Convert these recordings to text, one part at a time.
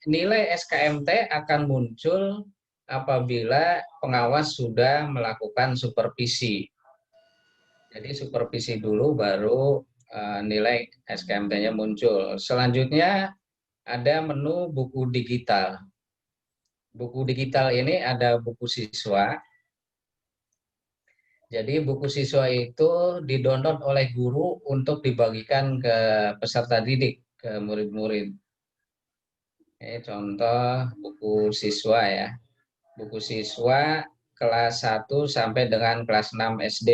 nilai SKMT akan muncul apabila pengawas sudah melakukan supervisi. Jadi supervisi dulu baru nilai SKMT-nya muncul. Selanjutnya ada menu buku digital. Buku digital ini ada buku siswa. Jadi buku siswa itu didownload oleh guru untuk dibagikan ke peserta didik, ke murid-murid. Ini contoh buku siswa ya. Buku siswa kelas 1 sampai dengan kelas 6 SD.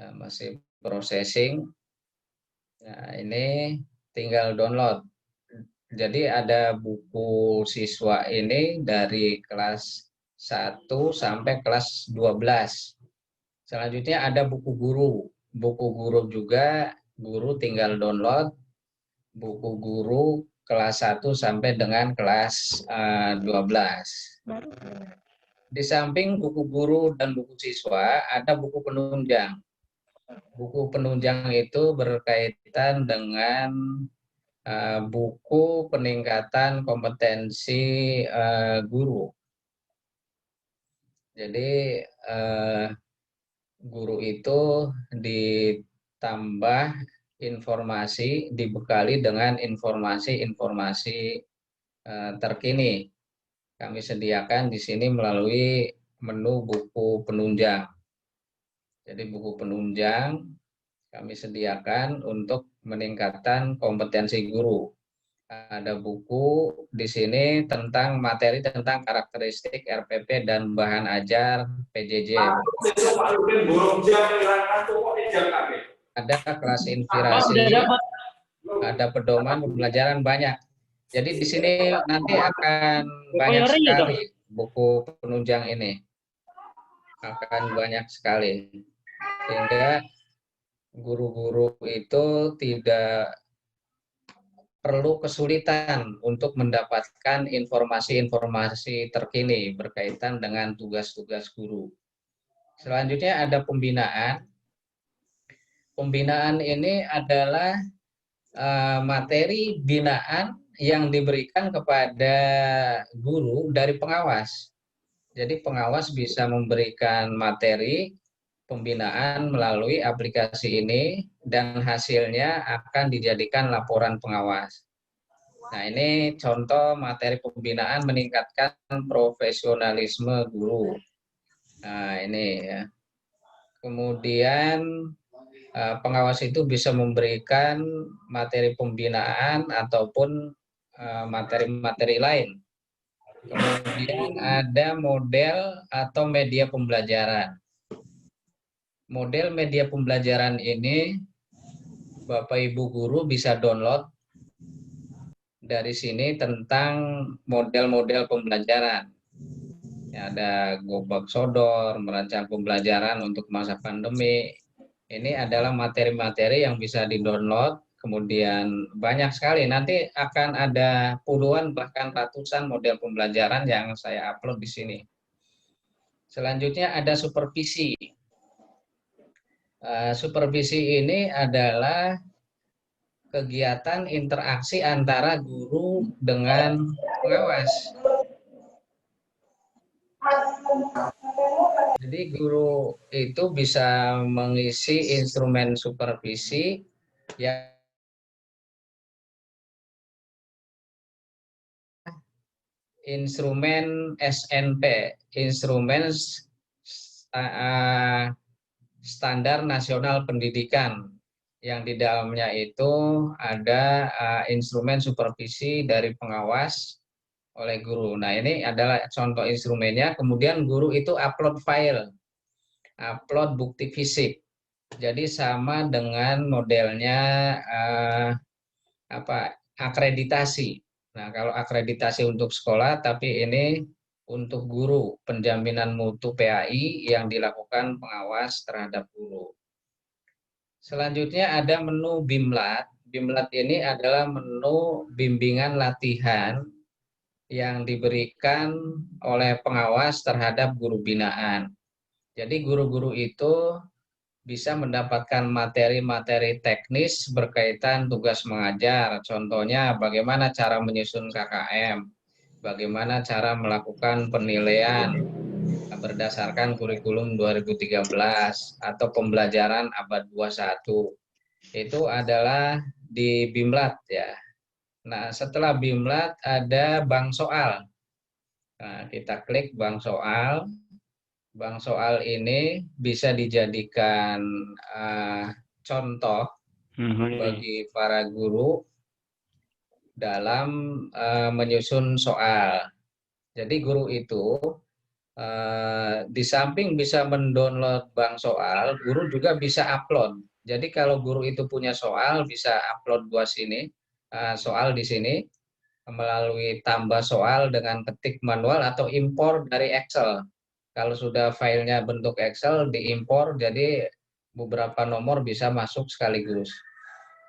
Nah, masih processing. Nah, ini tinggal download. Jadi ada buku siswa ini dari kelas 1 sampai kelas 12. Selanjutnya ada buku guru. Buku guru juga, guru tinggal download buku guru kelas 1 sampai dengan kelas 12. Di samping buku guru dan buku siswa, ada buku penunjang. Buku penunjang itu berkaitan dengan buku peningkatan kompetensi guru. Jadi guru itu ditambah informasi, dibekali dengan informasi-informasi terkini. Kami sediakan di sini melalui menu buku penunjang. Jadi buku penunjang kami sediakan untuk meningkatkan kompetensi guru. Ada buku di sini tentang materi tentang karakteristik RPP dan bahan ajar PJJ. Ada kelas inspirasi, ada pedoman pembelajaran banyak. Jadi di sini nanti akan banyak sekali buku penunjang ini. Akan banyak sekali. Sehingga guru-guru itu tidak perlu kesulitan untuk mendapatkan informasi-informasi terkini berkaitan dengan tugas-tugas guru. Selanjutnya ada pembinaan. Pembinaan ini adalah materi binaan yang diberikan kepada guru dari pengawas. Jadi pengawas bisa memberikan materi pembinaan melalui aplikasi ini dan hasilnya akan dijadikan laporan pengawas. Nah, ini contoh materi pembinaan meningkatkan profesionalisme guru. Nah, ini ya. Kemudian pengawas itu bisa memberikan materi pembinaan ataupun materi-materi lain. Kemudian ada model atau media pembelajaran. Model media pembelajaran ini Bapak Ibu guru bisa download dari sini tentang model-model pembelajaran. Ya, ada Gobak Sodor, merancang pembelajaran untuk masa pandemi. Ini adalah materi-materi yang bisa di-download, kemudian banyak sekali. Nanti akan ada puluhan bahkan ratusan model pembelajaran yang saya upload di sini. Selanjutnya ada supervisi. Supervisi ini adalah kegiatan interaksi antara guru dengan pengawas. Jadi guru itu bisa mengisi instrumen supervisi yang instrumen SNP, instrumen standar nasional pendidikan, yang di dalamnya itu ada instrumen supervisi dari pengawas oleh guru. Nah, ini adalah contoh instrumennya. Kemudian guru itu upload file, upload bukti fisik. Jadi sama dengan modelnya akreditasi. Nah, kalau akreditasi untuk sekolah, tapi ini untuk guru, penjaminan mutu PAI yang dilakukan pengawas terhadap guru. Selanjutnya ada menu BIMLAT. BIMLAT ini adalah menu bimbingan latihan yang diberikan oleh pengawas terhadap guru binaan. Jadi guru-guru itu bisa mendapatkan materi-materi teknis berkaitan tugas mengajar. Contohnya bagaimana cara menyusun KKM, bagaimana cara melakukan penilaian berdasarkan kurikulum 2013 atau pembelajaran abad 21. Itu adalah di Bimlat ya. Nah, setelah Bimlat ada bank soal. Nah, kita klik bank soal. Bank soal ini bisa dijadikan contoh bagi para guru dalam menyusun soal. Jadi guru itu di samping bisa mendownload bank soal, guru juga bisa upload. Jadi kalau guru itu punya soal, bisa upload buat sini, soal di sini, melalui tambah soal dengan ketik manual atau impor dari Excel. Kalau sudah filenya bentuk Excel, diimpor, jadi beberapa nomor bisa masuk sekaligus.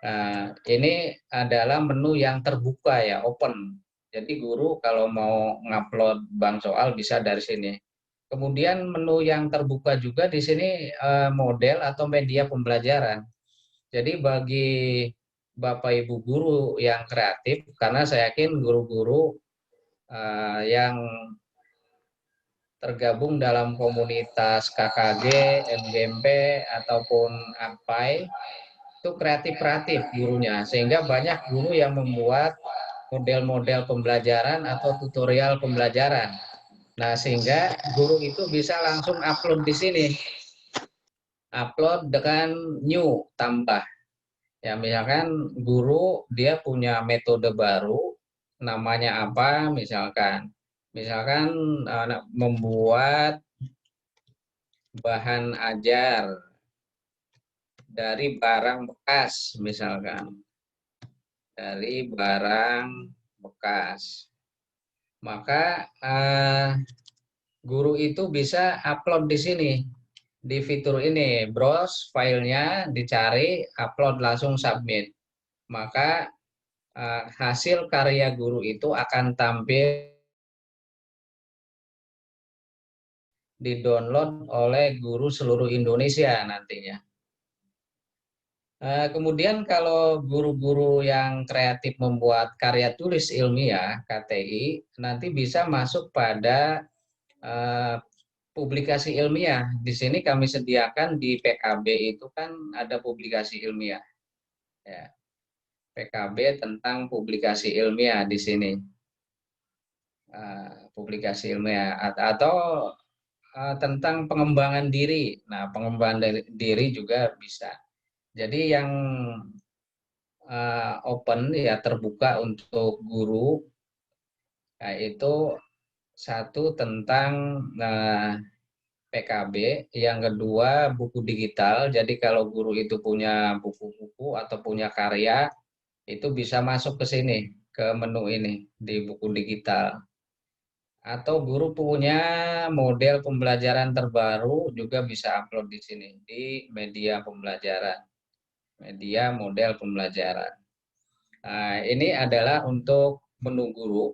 Nah, ini adalah menu yang terbuka ya, open. Jadi guru kalau mau ngupload bank soal bisa dari sini. Kemudian menu yang terbuka juga di sini model atau media pembelajaran. Jadi bagi Bapak Ibu guru yang kreatif, karena saya yakin guru-guru yang tergabung dalam komunitas KKG, MGMP, ataupun APAI, itu kreatif-kreatif gurunya. Sehingga banyak guru yang membuat model-model pembelajaran atau tutorial pembelajaran. Nah, sehingga guru itu bisa langsung upload di sini. Upload dengan new, tambah. Ya, misalkan guru dia punya metode baru, namanya apa misalkan. Misalkan membuat bahan ajar dari barang bekas misalkan. Dari barang bekas. Maka guru itu bisa upload di sini. Di fitur ini, browse filenya, dicari, upload langsung submit. Maka hasil karya guru itu akan tampil di-download oleh guru seluruh Indonesia nantinya. Kemudian kalau guru-guru yang kreatif membuat karya tulis ilmiah (KTI) nanti bisa masuk pada publikasi ilmiah. Di sini kami sediakan di PKB itu kan ada publikasi ilmiah. Ya, PKB tentang publikasi ilmiah di sini. Publikasi ilmiah atau tentang pengembangan diri. Nah, pengembangan diri juga bisa. Jadi yang open ya, terbuka untuk guru, yaitu satu tentang PKB, yang kedua buku digital. Jadi kalau guru itu punya buku-buku atau punya karya, itu bisa masuk ke sini, ke menu ini di buku digital. Atau guru punya model pembelajaran terbaru juga bisa upload di sini di media pembelajaran, media model pembelajaran. Nah, ini adalah untuk menu guru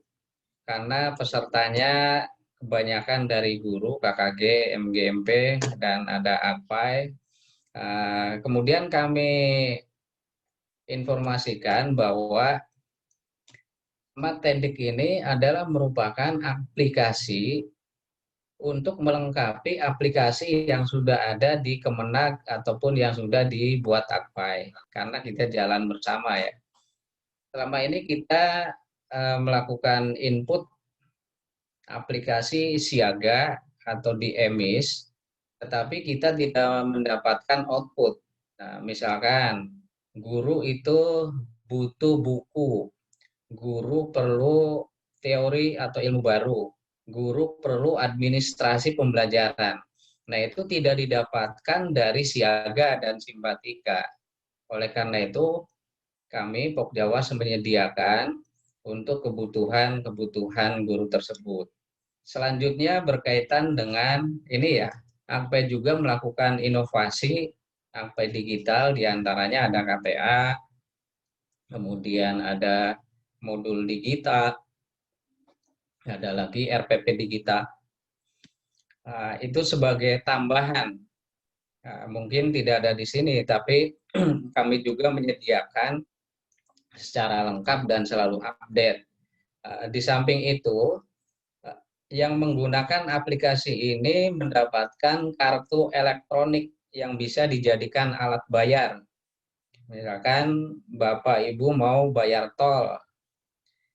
karena pesertanya kebanyakan dari guru KKG, MGMP, dan ada APAI. Kemudian kami informasikan bahwa Matendik ini adalah merupakan aplikasi untuk melengkapi aplikasi yang sudah ada di Kemenag ataupun yang sudah dibuat AKPAI, karena kita jalan bersama ya. Selama ini kita melakukan input aplikasi siaga atau di emis, tetapi kita tidak mendapatkan output. Nah, misalkan guru itu butuh buku, guru perlu teori atau ilmu baru, guru perlu administrasi pembelajaran. Nah, itu tidak didapatkan dari siaga dan simpatika. Oleh karena itu, kami Pokjawa menyediakan untuk kebutuhan-kebutuhan guru tersebut. Selanjutnya berkaitan dengan ini ya, AKPAI juga melakukan inovasi AKPAI digital, diantaranya ada KTA, kemudian ada modul digital, ada lagi RPP digital. Itu sebagai tambahan Mungkin tidak ada di sini, tapi kami juga menyediakan secara lengkap dan selalu update. Di samping itu, yang menggunakan aplikasi ini mendapatkan kartu elektronik yang bisa dijadikan alat bayar. Misalkan Bapak Ibu mau bayar tol,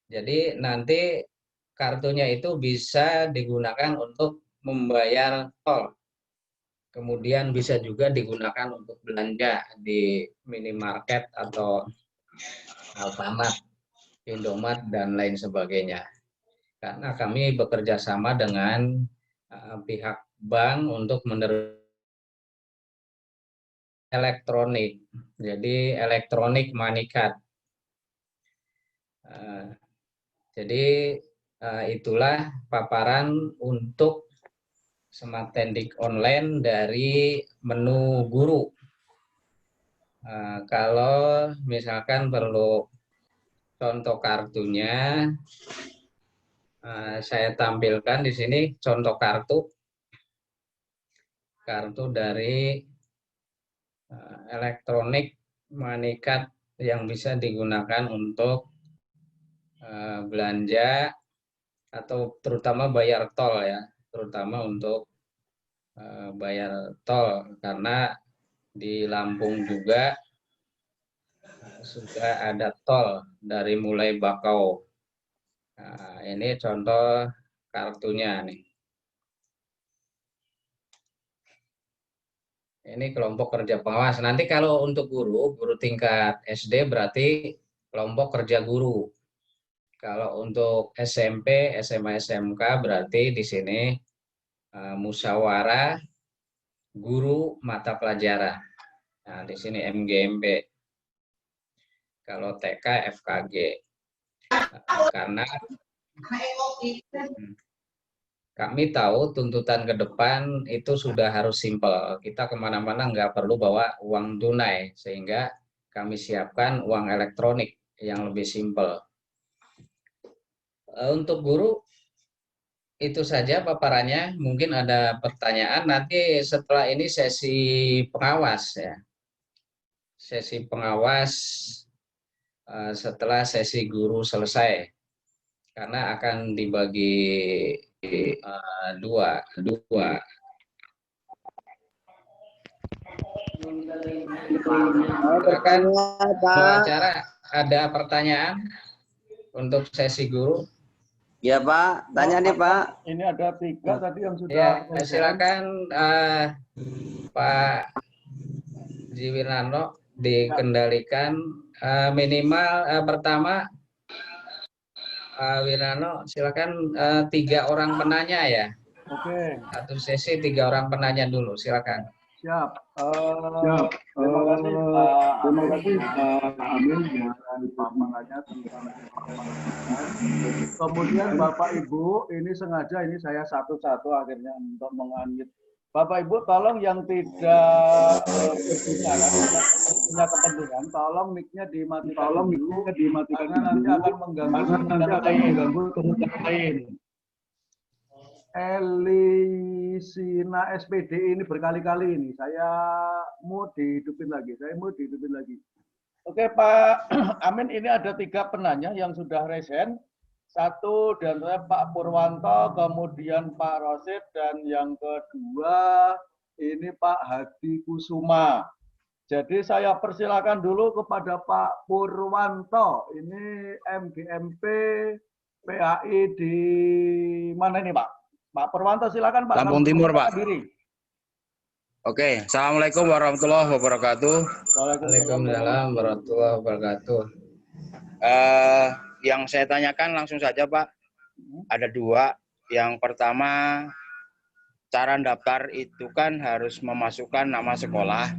jadi nanti kartunya itu bisa digunakan untuk membayar tol. Kemudian bisa juga digunakan untuk belanja di minimarket atau Alfamart, Indomaret, dan lain sebagainya. Karena kami bekerja sama dengan pihak bank untuk menerima elektronik. Jadi elektronik money card. Jadi itulah paparan untuk Smart Tendik online dari menu guru. Kalau misalkan perlu contoh kartunya, saya tampilkan di sini contoh kartu dari elektronik money card yang bisa digunakan untuk belanja atau terutama bayar tol ya, terutama untuk bayar tol karena di Lampung juga sudah ada tol dari mulai Bakau. Nah, ini contoh kartunya nih. Ini kelompok kerja pengawas. Nanti kalau untuk guru tingkat SD berarti kelompok kerja guru. Kalau untuk SMP, SMA, SMK berarti di sini musyawarah guru mata pelajaran. Nah, di sini MGMB. Kalau TK, FKG. Karena kami tahu tuntutan ke depan itu sudah harus simpel. Kita kemana-mana nggak perlu bawa uang tunai, sehingga kami siapkan uang elektronik yang lebih simpel. Untuk guru, itu saja paparannya. Mungkin ada pertanyaan nanti setelah ini sesi pengawas ya. Sesi pengawas setelah sesi guru selesai. Karena akan dibagi dua. Silakan pengacara, ada pertanyaan untuk sesi guru? Ya Pak, tanya nih Pak. Ini ada 3 tadi yang sudah. Ya, silakan Pak Jiwirnano dikendalikan minimal pertama Wirano, silakan 3 orang penanya ya. Oke. Satu sesi 3 orang penanya dulu, silakan. Siap. Terima kasih Pak Amin dan Pak Manganya tentang kemudian Bapak Ibu, ini sengaja ini saya satu-satu akhirnya untuk menganjit. Bapak Ibu tolong yang tidak punya kepentingan, tolong mic-nya dimatikan dulu, karena nanti akan mengganggu kemudian lain. Elisina SPD ini berkali-kali ini saya mau dihidupin lagi, Oke Pak Amin, ini ada 3 penanya yang sudah resen. 1 dan Pak Purwanto, kemudian Pak Rosid, dan yang kedua ini Pak Hadi Kusuma. Jadi saya persilakan dulu kepada Pak Purwanto. Ini MGMP PAI di mana ini Pak? Pak Purwanto silakan Pak. Lampung Timur Pak. Diri. Oke, Assalamualaikum warahmatullahi wabarakatuh. Waalaikumsalam warahmatullahi wabarakatuh. Yang saya tanyakan langsung saja Pak. Ada 2. Yang pertama, cara daftar itu kan harus memasukkan nama sekolah.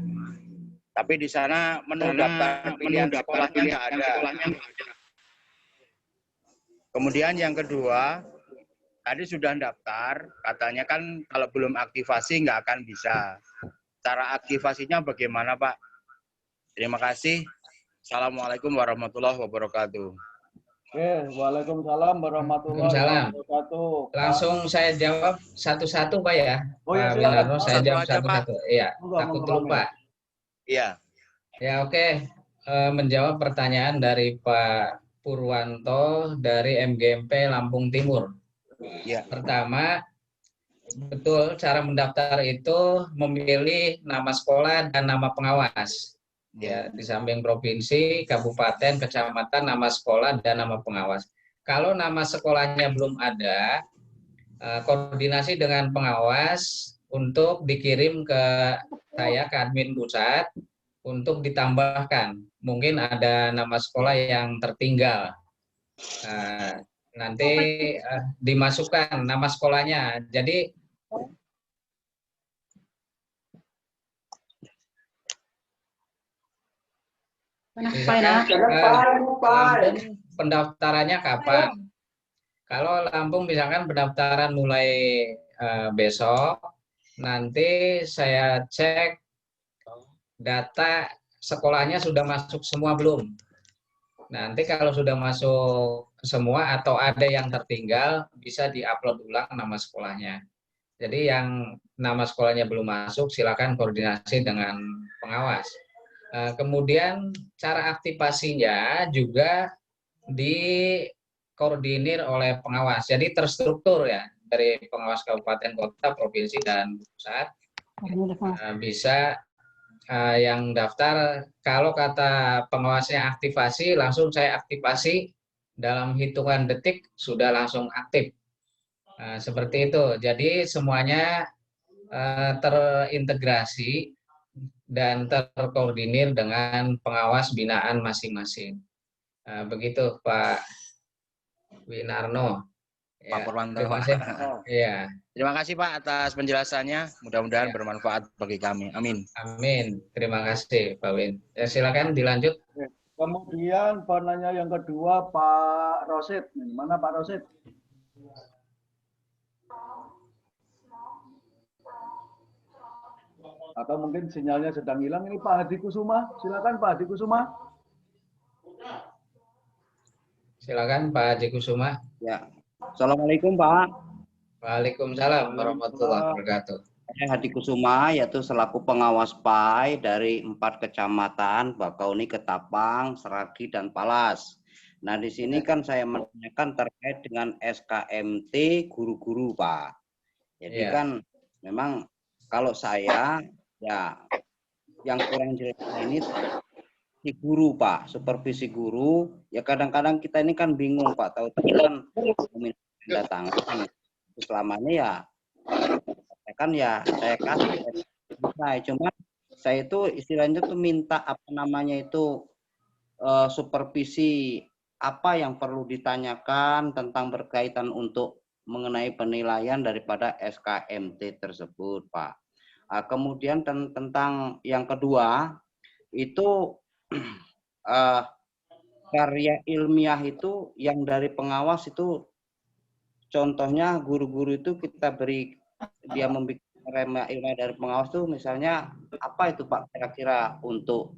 Tapi di sana menu daftar pilihan sekolahnya nggak ada. Kemudian yang kedua, tadi sudah daftar, katanya kan kalau belum aktivasi nggak akan bisa. Cara aktivasinya bagaimana Pak? Terima kasih. Assalamualaikum warahmatullahi wabarakatuh. Oke, Waalaikumsalam warahmatullahi Waalaikumsalam. wabarakatuh. Pak. Langsung saya jawab satu-satu, Pak ya. Oh ya, Pak silakan. Winarno, Pak. saya Satu jawab aja, Pak. satu-satu. Iya, Monggo, takut monggo, Pak Amin. lupa. Iya. Ya, oke. Menjawab pertanyaan dari Pak Purwanto dari MGMP Lampung Timur. Iya. Pertama, betul cara mendaftar itu memilih nama sekolah dan nama pengawas. Ya, di samping provinsi, kabupaten, kecamatan, nama sekolah dan nama pengawas. Kalau nama sekolahnya belum ada, koordinasi dengan pengawas untuk dikirim ke saya, ke admin pusat, untuk ditambahkan. Mungkin ada nama sekolah yang tertinggal. Nanti dimasukkan nama sekolahnya. Jadi Lampung pendaftarannya kapan? Kalau Lampung misalkan pendaftaran mulai besok, nanti saya cek data sekolahnya sudah masuk semua belum. Nanti kalau sudah masuk semua atau ada yang tertinggal, bisa diupload ulang nama sekolahnya. Jadi yang nama sekolahnya belum masuk, silakan koordinasi dengan pengawas. Kemudian cara aktivasinya juga dikoordinir oleh pengawas. Jadi terstruktur ya, dari pengawas kabupaten, kota, provinsi, dan pusat. Bisa yang daftar, kalau kata pengawasnya aktivasi, langsung saya aktivasi, dalam hitungan detik sudah langsung aktif. Seperti itu. Jadi semuanya terintegrasi dan terkoordinir dengan pengawas binaan masing-masing. Begitu Pak Winarno. Pak Purwanto. Terima kasih. Ya. Terima kasih Pak atas penjelasannya. Mudah-mudahan Ya. bermanfaat bagi kami. Amin. Amin. Terima kasih Pak Win. Ya, silakan dilanjut. Kemudian penanya yang kedua Pak Rosid. Mana Pak Rosid? Atau mungkin sinyalnya sedang hilang. Ini Pak Hadi Kusuma. Silakan Pak Hadi Kusuma. Silakan Pak Haji Kusuma. Ya. Assalamualaikum Pak. Waalaikumsalam warahmatullahi wabarakatuh. Saya Hadi Kusuma, yaitu selaku pengawas PAI dari 4 kecamatan, Bakauni, Ketapang, Seragi, dan Palas. Nah, di sini kan saya menanyakan terkait dengan SKMT guru-guru, Pak. Jadi kan memang kalau saya, ya yang kurang jelas ini si guru, Pak, supervisi guru, ya kadang-kadang kita ini kan bingung, Pak, tahu-tahu kan datang selama ini ya kan ya saya kasih, cuma saya itu istilahnya tuh minta apa namanya itu supervisi apa yang perlu ditanyakan tentang berkaitan untuk mengenai penilaian daripada SKMT tersebut, Pak. Kemudian tentang yang kedua itu karya ilmiah itu yang dari pengawas itu, contohnya guru-guru itu kita beri dia membuat karya ilmiah dari pengawas itu, misalnya apa itu Pak kira-kira untuk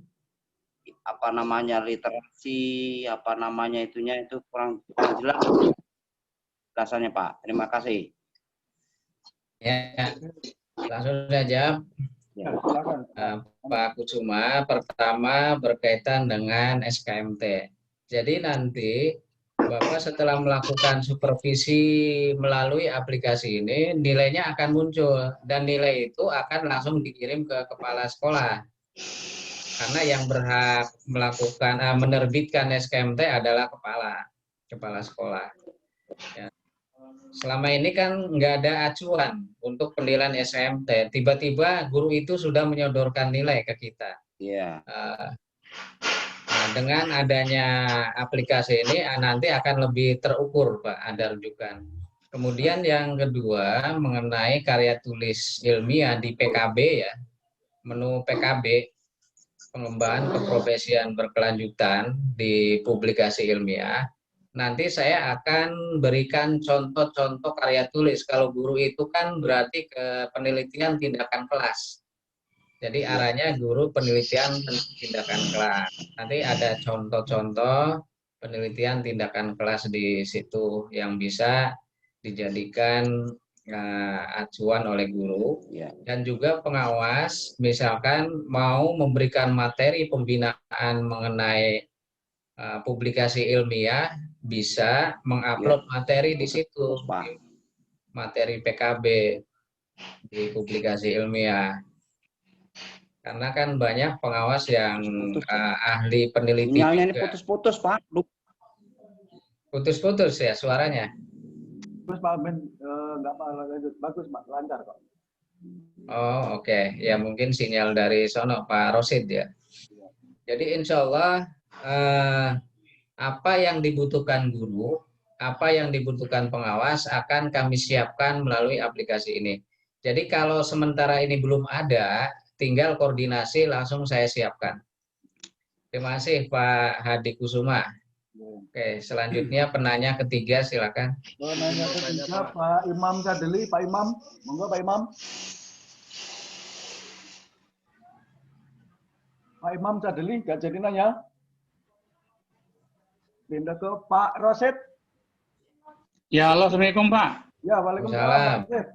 apa namanya literasi, apa namanya itunya itu kurang jelas rasanya Pak. Terima kasih. Ya, langsung saja. Ya, Pak Kusuma, pertama berkaitan dengan SKMT. Jadi nanti Bapak setelah melakukan supervisi melalui aplikasi ini, nilainya akan muncul dan nilai itu akan langsung dikirim ke kepala sekolah. Karena yang berhak melakukan menerbitkan SKMT adalah kepala sekolah. Ya. Selama ini kan nggak ada acuan untuk penilaian SKMT. Tiba-tiba guru itu sudah menyodorkan nilai ke kita. Iya. Nah, dengan adanya aplikasi ini nanti akan lebih terukur, Pak, ada rujukan. Kemudian yang kedua mengenai karya tulis ilmiah di PKB ya, menu PKB, pengembangan keprofesian berkelanjutan di publikasi ilmiah. Nanti saya akan berikan contoh-contoh karya tulis. Kalau guru itu kan berarti ke penelitian tindakan kelas. Jadi arahnya guru penelitian tindakan kelas. Nanti ada contoh-contoh penelitian tindakan kelas di situ yang bisa dijadikan acuan oleh guru. Ya. Dan juga pengawas misalkan mau memberikan materi pembinaan mengenai publikasi ilmiah, bisa mengupload materi di situ, Pak. materi PKB di publikasi ilmiah. Karena kan banyak pengawas yang ahli peneliti Sinyalnya ini juga. putus-putus, Pak. Putus-putus ya suaranya. Terus Pak Amin, nggak apa lanjut. Bagus Pak, lancar kok. Oh oke. Ya mungkin sinyal dari sono Pak Rosid ya. Jadi insya Allah apa yang dibutuhkan guru, apa yang dibutuhkan pengawas akan kami siapkan melalui aplikasi ini. Jadi kalau sementara ini belum ada, tinggal koordinasi langsung saya siapkan. Terima kasih Pak Hadi Kusuma. Oke, selanjutnya penanya ketiga silakan. Penanya ketiga Pak Imam Sadeli, Pak Imam, monggo Pak Imam. Pak Imam Sadeli, nggak jadi nanya. Pindah ke Pak Rosid. Ya, halo, Assalamualaikum Pak. Ya, waalaikumsalam. Pak Rosid.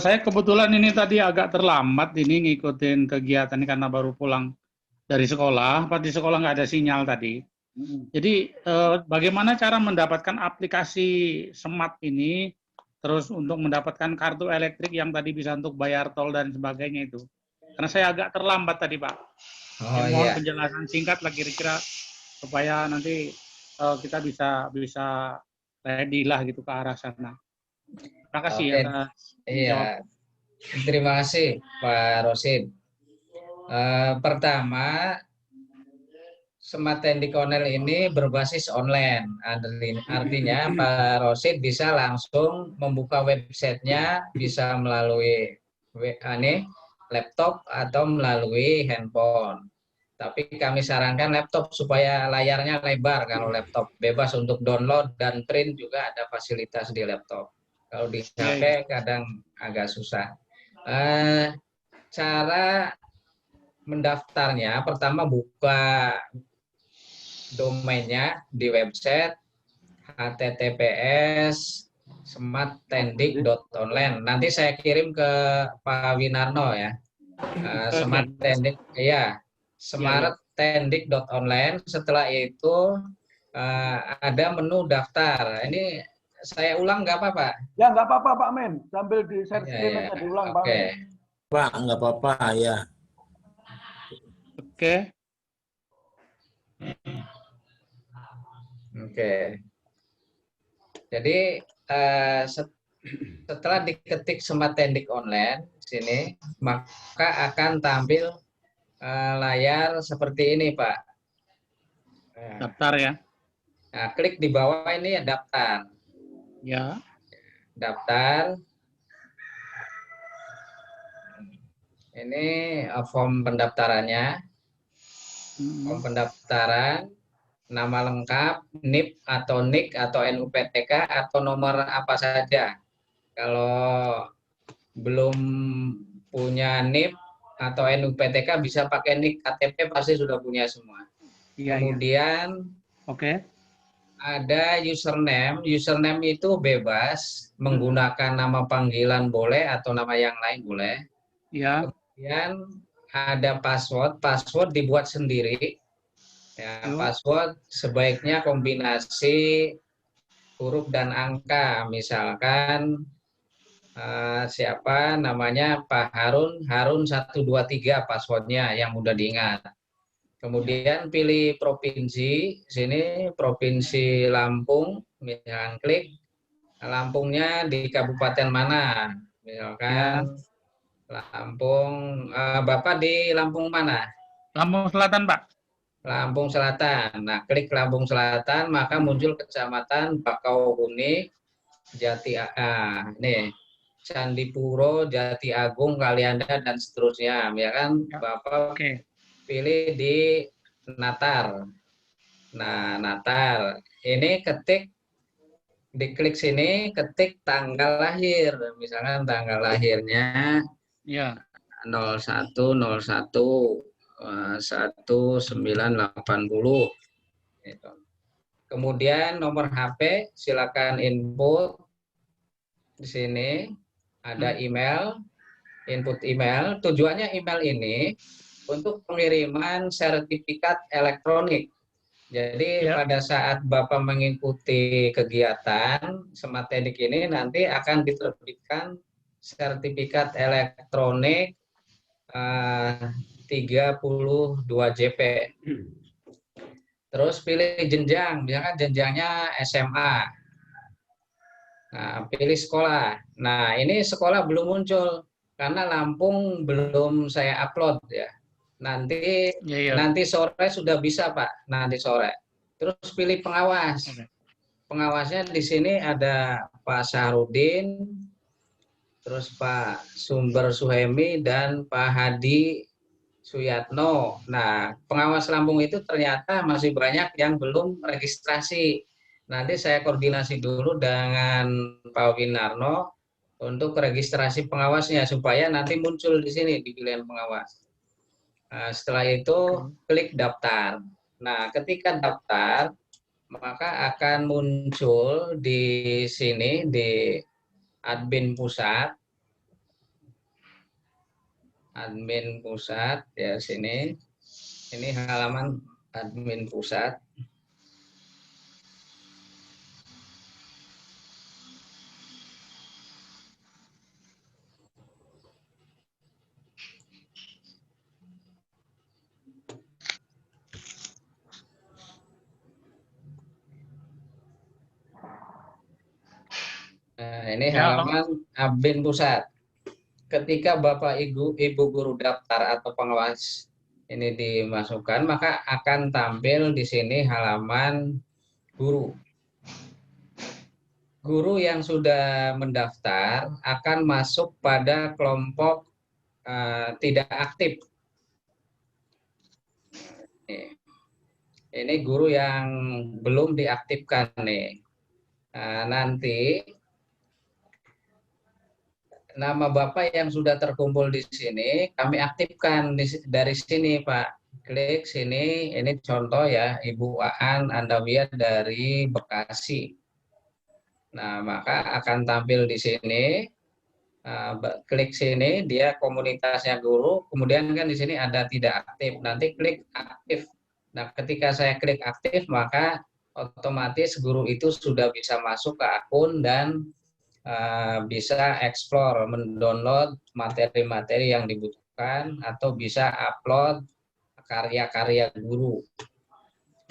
Saya kebetulan ini tadi agak terlambat ini ngikutin kegiatan ini karena baru pulang dari sekolah. Pas di sekolah nggak ada sinyal tadi. Jadi bagaimana cara mendapatkan aplikasi Smart ini, terus untuk mendapatkan kartu elektrik yang tadi bisa untuk bayar tol dan sebagainya itu? Karena saya agak terlambat tadi Pak. Oh Mohon iya. penjelasan singkat lah kira-kira supaya nanti kita bisa ready lah gitu ke arah sana. Terima kasih Oke. atas Iya. Terima kasih Pak Rosid. Pertama, Smart Tendik Online ini berbasis online. Artinya Pak Rosid bisa langsung membuka websitenya, bisa melalui laptop atau melalui handphone. Tapi kami sarankan laptop supaya layarnya lebar. Kalau laptop bebas untuk download dan print juga ada fasilitas di laptop. Kalau di HP kadang agak susah. Cara mendaftarnya, pertama buka domainnya di website https://smarttendik.online. Nanti saya kirim ke Pak Winarno ya. Smart Tendik, ya, smarttendik.online. Setelah itu ada menu daftar. Ini saya ulang nggak apa-apa? Ya, nggak apa-apa Pak Men. Sambil di share screen Ya, aja diulang Pak oke. Men. Pak, nggak apa-apa ya. Oke. Oke. Jadi setelah diketik Smart Tendik Online sini, maka akan tampil layar seperti ini, Pak. Daftar ya. Nah, klik di bawah ini daftar. Ya. Daftar. Ini form pendaftarannya. Form pendaftaran, nama lengkap, NIP atau NIK atau NUPTK atau nomor apa saja. Kalau belum punya NIP atau NUPTK bisa pakai NIK, KTP pasti sudah punya semua. Iya, Kemudian Oke. ada username. Username itu bebas, menggunakan nama panggilan boleh atau nama yang lain boleh. Ya. Kemudian ada password. Password dibuat sendiri. Ya, password sebaiknya kombinasi huruf dan angka. Misalkan siapa namanya Pak Harun 123 passwordnya yang mudah diingat. Kemudian pilih provinsi, sini Provinsi Lampung, misalkan klik Lampungnya di kabupaten mana, misalkan Lampung, Bapak di Lampung mana? Lampung Selatan, Pak. Lampung Selatan. Nah, klik Lampung Selatan, maka muncul kecamatan Bakauheni, Jati nih, Candipuro, Jati Agung, Kalianda dan seterusnya. Ya kan, Bapak pilih di Natar. Nah, Natar. Ini ketik, diklik sini, ketik tanggal lahir. Misalkan tanggal lahirnya 01/01/1980. Gitu. Kemudian nomor HP silakan input di sini, ada email, input email. Tujuannya email ini untuk pengiriman sertifikat elektronik. Jadi pada saat Bapak mengikuti kegiatan Smart Tendik ini nanti akan diterbitkan sertifikat elektronik 32 JP. Terus pilih jenjang, misalkan jenjangnya SMA. Nah, pilih sekolah. Nah, ini sekolah belum muncul karena Lampung belum saya upload ya. Nanti sore sudah bisa, Pak. Nanti sore. Terus pilih pengawas. Pengawasnya di sini ada Pak Sahrudin, terus Pak Sumber Suhemi dan Pak Hadi Suyatno. Nah, pengawas Lampung itu ternyata masih banyak yang belum registrasi. Nanti saya koordinasi dulu dengan Pak Winarno untuk registrasi pengawasnya supaya nanti muncul di sini di pilihan pengawas. Nah, setelah itu klik daftar. Nah, ketika daftar maka akan muncul di sini di admin pusat. Admin pusat ya sini. Ini halaman admin pusat. Nah, ini halaman admin pusat. Ketika Bapak Ibu guru daftar atau pengawas ini dimasukkan, maka akan tampil di sini halaman guru. Guru yang sudah mendaftar akan masuk pada kelompok tidak aktif. Ini guru yang belum diaktifkan nih. Nanti nama Bapak yang sudah terkumpul di sini kami aktifkan dari sini, Pak. Klik sini, ini contoh ya, Ibu Aan Andawiyah dari Bekasi. Nah, maka akan tampil di sini. Klik sini, dia komunitasnya guru, kemudian kan di sini ada tidak aktif. Nanti klik aktif. Nah, ketika saya klik aktif, maka otomatis guru itu sudah bisa masuk ke akun dan bisa explore, mendownload materi-materi yang dibutuhkan atau bisa upload karya-karya guru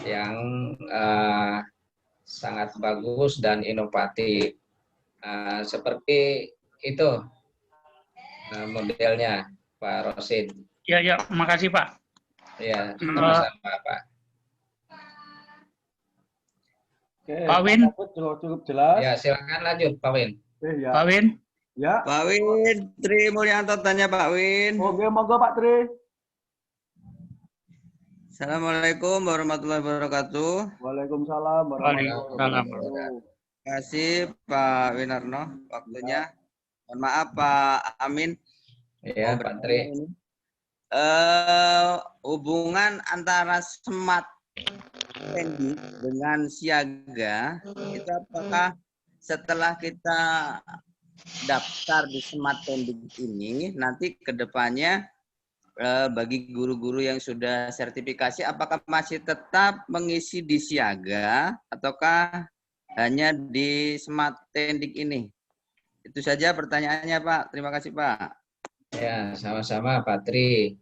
yang sangat bagus dan inovatif. Seperti itu modelnya, Pak Rosid. Ya, makasih Pak. Ya, sama-sama Pak. Oke, Pak Win. Cukup jelas. Ya, silakan lanjut Pak Win. Ya. Pak Win. Ya. Pak Win, Tri Mulyanto tanya Pak Win. Oke, monggo Pak Tri. Assalamualaikum warahmatullahi wabarakatuh. Waalaikumsalam warahmatullahi wabarakatuh. Terima kasih Pak Winarno waktunya. Mohon maaf Pak Amin. Iya, Pak Tri. Hubungan antara Smart Tendik dengan siaga itu apakah setelah kita daftar di Smart Tendik ini nanti kedepannya bagi guru-guru yang sudah sertifikasi apakah masih tetap mengisi di siaga ataukah hanya di Smart Tendik ini? Itu saja pertanyaannya Pak. Terima kasih Pak. Ya, sama-sama Pak Tri.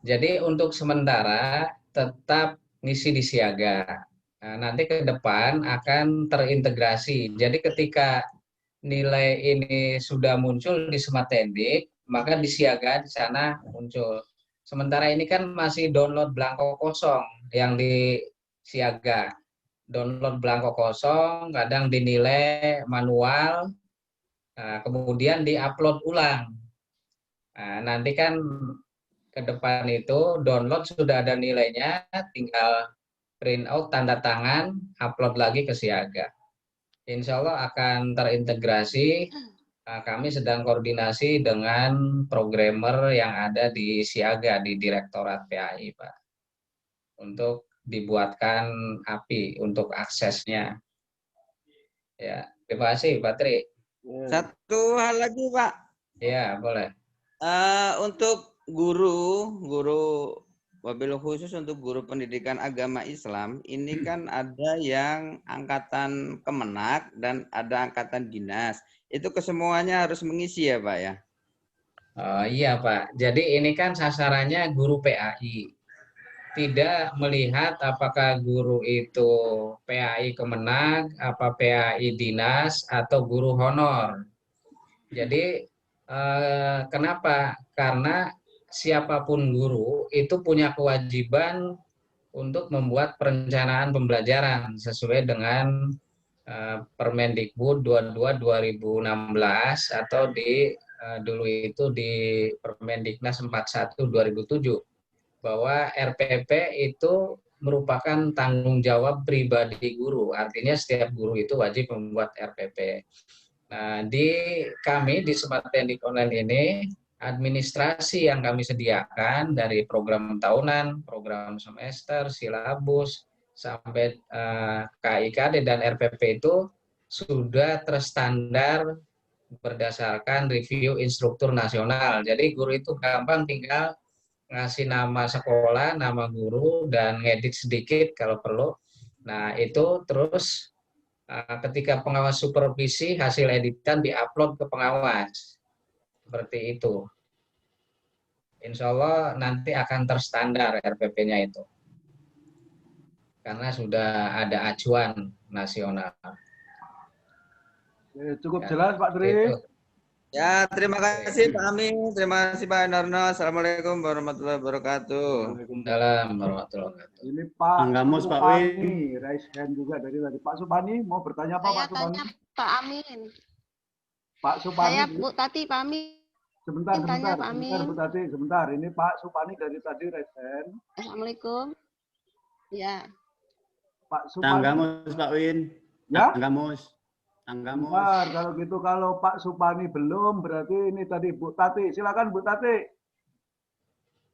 Jadi untuk sementara tetap ngisi di siaga. Nah, nanti ke depan akan terintegrasi. Jadi ketika nilai ini sudah muncul di Smart Tendik, maka di siaga di sana muncul. Sementara ini kan masih download belangko kosong yang di siaga. Download belangko kosong, kadang dinilai manual, kemudian diupload ulang. Nah, nanti kan ke depan itu download sudah ada nilainya, tinggal print out, tanda tangan, upload lagi ke siaga. Insya Allah akan terintegrasi. Kami sedang koordinasi dengan programmer yang ada di siaga di Direktorat PAI, Pak, untuk dibuatkan API untuk aksesnya. Ya, terima kasih Pak Tri. Satu hal lagi, Pak. Ya, boleh. Untuk guru wabil khusus untuk guru pendidikan agama Islam, ini kan ada yang angkatan Kemenak dan ada angkatan dinas. Itu kesemuanya harus mengisi ya, Pak ya? Iya Pak, jadi ini kan sasarannya guru PAI. Tidak melihat apakah guru itu PAI Kemenag, apa PAI Dinas, atau guru honor. Jadi kenapa? Karena siapapun guru itu punya kewajiban untuk membuat perencanaan pembelajaran sesuai dengan Permendikbud 22/2016 atau dulu itu di Permendiknas 41/2007 bahwa RPP itu merupakan tanggung jawab pribadi guru. Artinya setiap guru itu wajib membuat RPP. Nah, kami di Smart Pendik Online ini, administrasi yang kami sediakan dari program tahunan, program semester, silabus, sampai KIKD dan RPP itu sudah terstandar berdasarkan review instruktur nasional. Jadi guru itu gampang tinggal ngasih nama sekolah, nama guru, dan ngedit sedikit kalau perlu. Nah, itu terus ketika pengawas supervisi, hasil editan diupload ke pengawas. Seperti itu. Insya Allah nanti akan terstandar RPP-nya itu. Karena sudah ada acuan nasional. Cukup jelas Pak Tri. Itu. Ya, terima kasih Pak Amin, terima kasih Pak Narno. Assalamualaikum warahmatullahi wabarakatuh. Waalaikumsalam warahmatullahi wabarakatuh. Ini Pak Anggamus, Pak Supani, raise hand juga dari tadi. Pak Supani mau bertanya apa Pak Supani? Saya tanya Pak Amin. Pak Supani. Saya Bu Tati, Pak Amin. Sebentar, Tanya, sebentar, Pak sebentar Amin. Bu Tati, sebentar. Ini Pak Supani dari tadi raise hand. Assalamualaikum. Ya. Pak Supani. Tanggamus, Pak Win. Ya? Tanggamus. Tanggamus. Bentar, kalau gitu kalau Pak Supani belum berarti ini tadi Bu Tati. Silakan Bu Tati.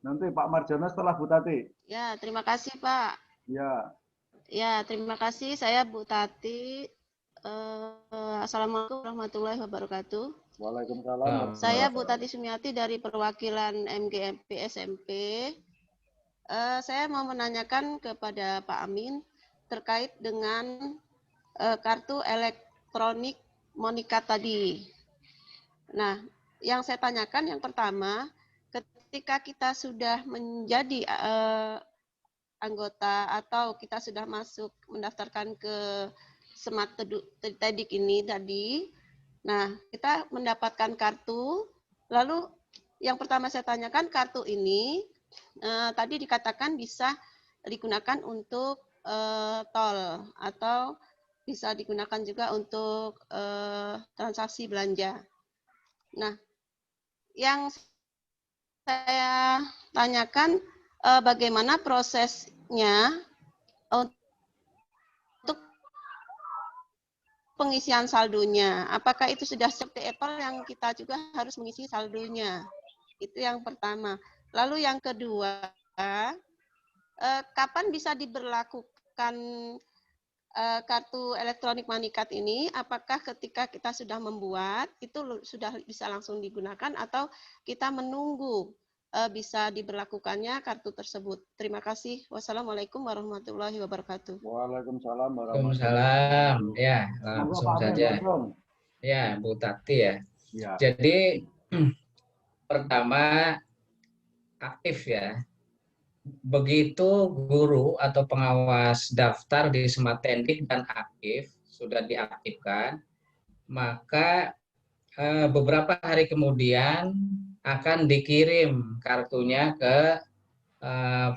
Nanti Pak Marjono setelah Bu Tati. Ya, terima kasih Pak. Ya. Ya, terima kasih. Saya Bu Tati. Assalamualaikum warahmatullahi wabarakatuh. Waalaikumsalam. Saya Bu Tati Sumiati dari perwakilan MGMP SMP. Saya mau menanyakan kepada Pak Amin terkait dengan kartu elektronik Monika tadi. Nah, yang saya tanyakan yang pertama, ketika kita sudah menjadi anggota atau kita sudah masuk mendaftarkan ke Smart Pendik ini tadi, nah kita mendapatkan kartu, lalu yang pertama saya tanyakan kartu ini tadi dikatakan bisa digunakan untuk tol atau bisa digunakan juga untuk transaksi belanja. Nah, yang saya tanyakan bagaimana prosesnya untuk pengisian saldonya. Apakah itu sudah seperti Apple yang kita juga harus mengisi saldonya? Itu yang pertama. Lalu yang kedua, kapan bisa diberlakukan kartu elektronik Manikat ini? Apakah ketika kita sudah membuat itu sudah bisa langsung digunakan atau kita menunggu bisa diberlakukannya kartu tersebut? Terima kasih. Wassalamualaikum warahmatullahi wabarakatuh. Waalaikumsalam Waalaikumsalam. Ya, langsung saja. Ya, Bu Tati ya. Ya. Jadi pertama aktif ya. Begitu guru atau pengawas daftar di Smart Pendik dan aktif, sudah diaktifkan, maka beberapa hari kemudian akan dikirim kartunya ke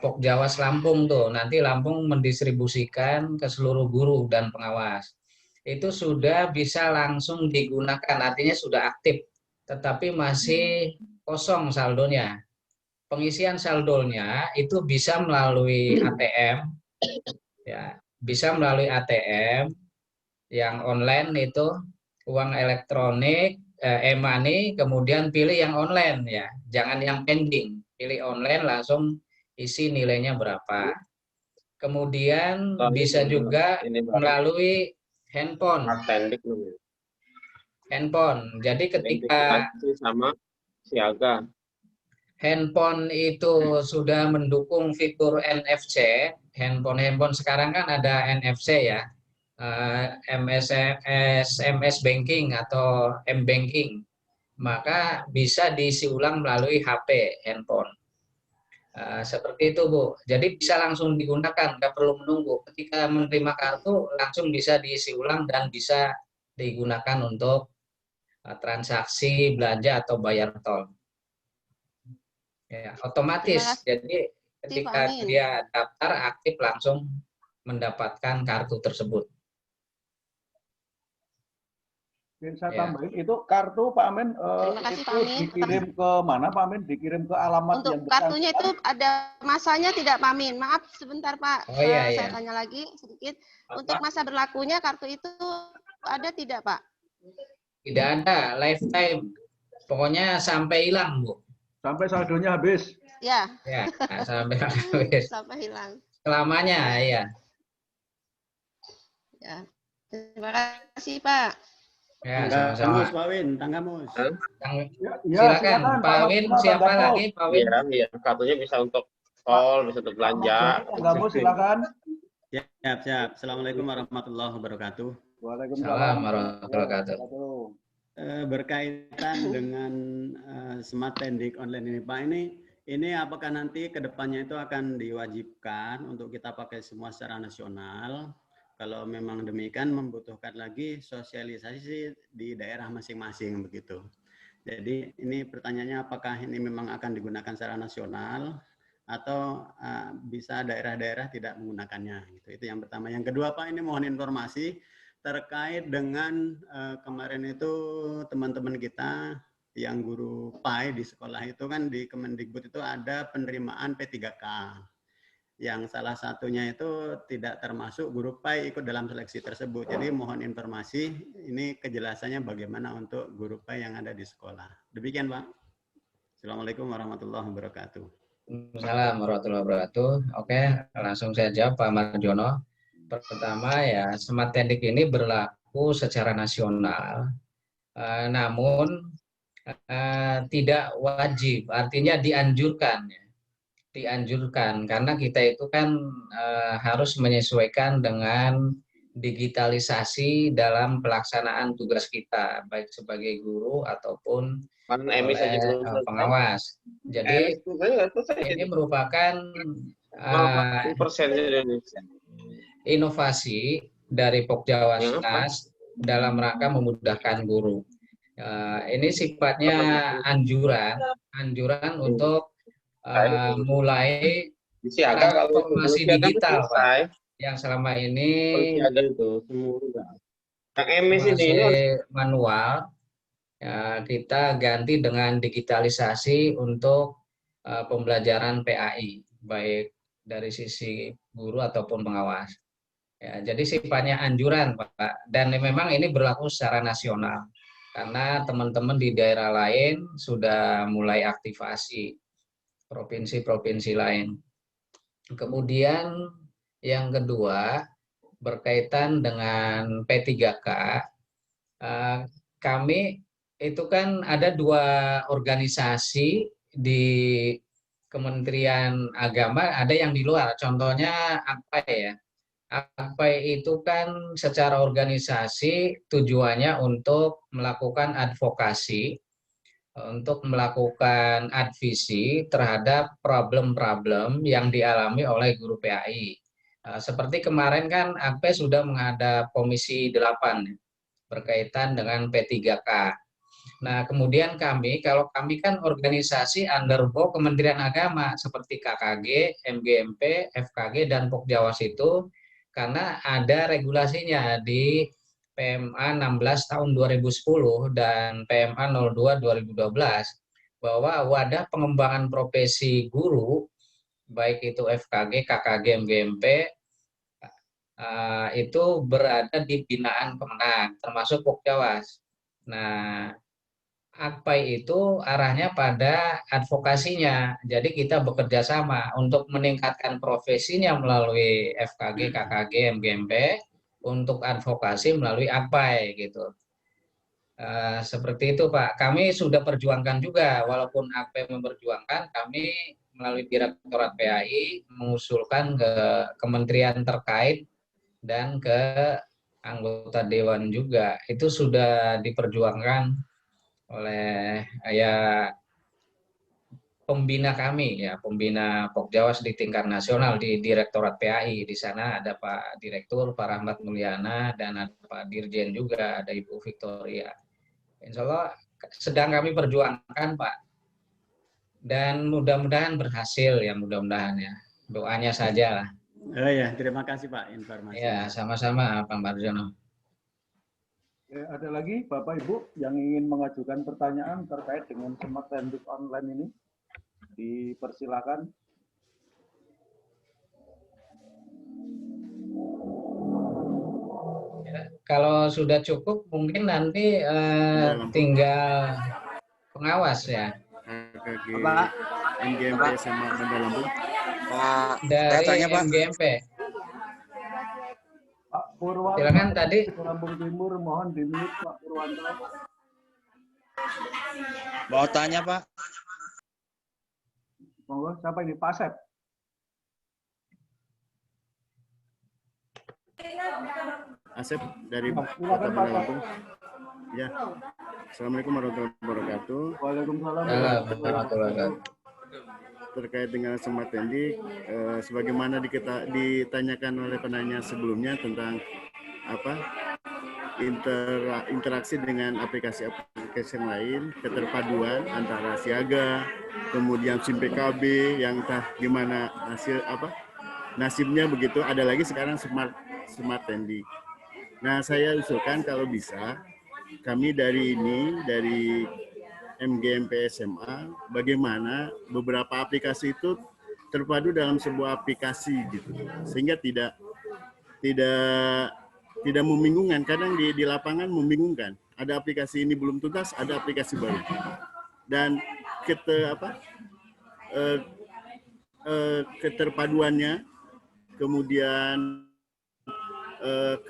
Pokjawas Lampung tuh. Nanti Lampung mendistribusikan ke seluruh guru dan pengawas. Itu sudah bisa langsung digunakan, artinya sudah aktif, tetapi masih kosong saldonya. Pengisian saldonya itu bisa melalui ATM, ya, bisa melalui ATM yang online itu uang elektronik, e-money, kemudian pilih yang online ya, jangan yang pending, pilih online langsung isi nilainya berapa. Kemudian Atau bisa juga ini baru melalui handphone. Tendik namanya. Jadi ketika Integrasi sama siaga. handphone itu sudah mendukung fitur NFC, handphone sekarang kan ada NFC ya, SMS banking atau M-banking, maka bisa diisi ulang melalui HP, handphone. Seperti itu, Bu. Jadi bisa langsung digunakan, nggak perlu menunggu. Ketika menerima kartu, langsung bisa diisi ulang dan bisa digunakan untuk transaksi, belanja, atau bayar tol. Ya, otomatis. Jadi ketika Pak Amin. dia daftar aktif langsung mendapatkan kartu tersebut. Yang saya Ya. tambahin itu kartu Pak Amin Terima kasih, itu Pak Amin. dikirim ke mana Pak Amin? Dikirim ke alamat Untuk yang kartunya itu bersangkutan? ada masanya tidak, Pak Amin? Maaf sebentar, Pak. Oh iya, Saya iya. tanya lagi sedikit. Untuk masa berlakunya kartu itu ada tidak, Pak? Tidak ada lifetime. Pokoknya sampai hilang, Bu. Sampai saldonya habis. Ya, Ya, sampai habis. sampai hilang. Selamanya, ya. Ya. Terima kasih, Pak. Ya, Tanggamus, sama-sama. Pak Win, tanggamus. Silakan, Pak Win. Siapa lagi, Pak Win? Iya, kartunya bisa untuk tol, bisa untuk belanja. Tanggamus, silakan. Siap. Assalamualaikum warahmatullahi wabarakatuh. Waalaikumsalam warahmatullahi wabarakatuh. Berkaitan dengan smart tendik online ini, Pak, ini apakah nanti ke depannya itu akan diwajibkan untuk kita pakai semua secara nasional? Kalau memang demikian membutuhkan lagi sosialisasi di daerah masing-masing begitu. Jadi ini pertanyaannya apakah ini memang akan digunakan secara nasional atau bisa daerah-daerah tidak menggunakannya gitu. Itu yang pertama. Yang kedua, Pak, ini mohon informasi terkait dengan kemarin itu teman-teman kita yang guru PAI di sekolah itu kan di Kemendikbud itu ada penerimaan P3K. Yang salah satunya itu tidak termasuk guru PAI ikut dalam seleksi tersebut. Jadi mohon informasi ini kejelasannya bagaimana untuk guru PAI yang ada di sekolah. Demikian, Pak. Assalamualaikum warahmatullahi wabarakatuh. Assalamualaikum warahmatullahi wabarakatuh. Oke, langsung saya jawab, Pak Marjono. Pertama ya, smart tendik ini berlaku secara nasional, namun tidak wajib, artinya dianjurkan karena kita itu kan harus menyesuaikan dengan digitalisasi dalam pelaksanaan tugas kita, baik sebagai guru ataupun oleh pengawas. Jadi ini merupakan inovasi dari Pokjawasnas dalam rangka memudahkan guru. Ini sifatnya anjuran untuk mulai transformasi digital, Pak, yang selama ini masih manual. Kita ganti dengan digitalisasi untuk pembelajaran PAI, baik dari sisi guru ataupun pengawas. Ya, jadi sifatnya anjuran, Pak, dan memang ini berlaku secara nasional karena teman-teman di daerah lain sudah mulai aktivasi, provinsi-provinsi lain. Kemudian yang kedua berkaitan dengan P3K, kami itu kan ada 2 organisasi di Kementerian Agama, ada yang di luar. Contohnya AKPAI ya. AKPAI itu kan secara organisasi tujuannya untuk melakukan advokasi, untuk melakukan advisi terhadap problem-problem yang dialami oleh guru PAI. Seperti kemarin kan AKPAI sudah menghadap Komisi 8 berkaitan dengan P3K. Nah, kemudian kalau kami kan organisasi underbow Kementerian Agama seperti KKG, MGMP, FKG, dan Pokjawas itu karena ada regulasinya di PMA 16 tahun 2010 dan PMA 02 2012 bahwa wadah pengembangan profesi guru baik itu FKG, KKG, MGMP itu berada di binaan Kemenang termasuk Pokjawas. Nah, AKPAI itu arahnya pada advokasinya. Jadi kita bekerja sama untuk meningkatkan profesinya melalui FKG, KKG, MGMP, untuk advokasi melalui AKPAI gitu. Seperti itu Pak. Kami sudah perjuangkan juga, walaupun AKPAI memperjuangkan, kami melalui Direktorat PAI mengusulkan ke kementerian terkait dan ke anggota dewan juga. Itu sudah diperjuangkan oleh pembina kami, ya pembina Pokjawas di tingkat nasional di Direktorat PAI. Di sana ada Pak Direktur, Pak Rahmat Mulyana, dan ada Pak Dirjen juga, ada Ibu Victoria. Insya Allah sedang kami perjuangkan Pak. Dan mudah-mudahan berhasil ya, mudah-mudahan ya. Doanya saja lah. Oh ya, terima kasih Pak informasinya. Ya, sama-sama Pak Marjono. Ada lagi Bapak Ibu yang ingin mengajukan pertanyaan terkait dengan Smart Tendik online ini? Dipersilakan. Ya, kalau sudah cukup mungkin nanti tinggal pengawas ya. Pak MGMP sama Bandar Lampung. Dari MGMP. Pak Purwanto. Silakan tadi. Lampung Timur, mohon di-mute Pak Purwanto. Mau tanya Pak? Monggo, siapa ini? Pak Asep. Asep dari Kota Silakan Pak. Bandar Lampung. Ya. Assalamualaikum warahmatullahi wabarakatuh. Waalaikumsalam warahmatullahi wabarakatuh. Terkait dengan Smart Tendik, sebagaimana ditanyakan oleh penanya sebelumnya tentang apa interaksi dengan aplikasi-aplikasi yang lain, keterpaduan antara Siaga, kemudian SIM PKB yang entah gimana nasibnya begitu. Ada lagi sekarang Smart Tendik. Nah, saya usulkan kalau bisa kami dari MGMP SMA, bagaimana beberapa aplikasi itu terpadu dalam sebuah aplikasi gitu, sehingga tidak membingungkan. Kadang di lapangan membingungkan. Ada aplikasi ini belum tuntas, ada aplikasi baru, dan keterpaduannya, kemudian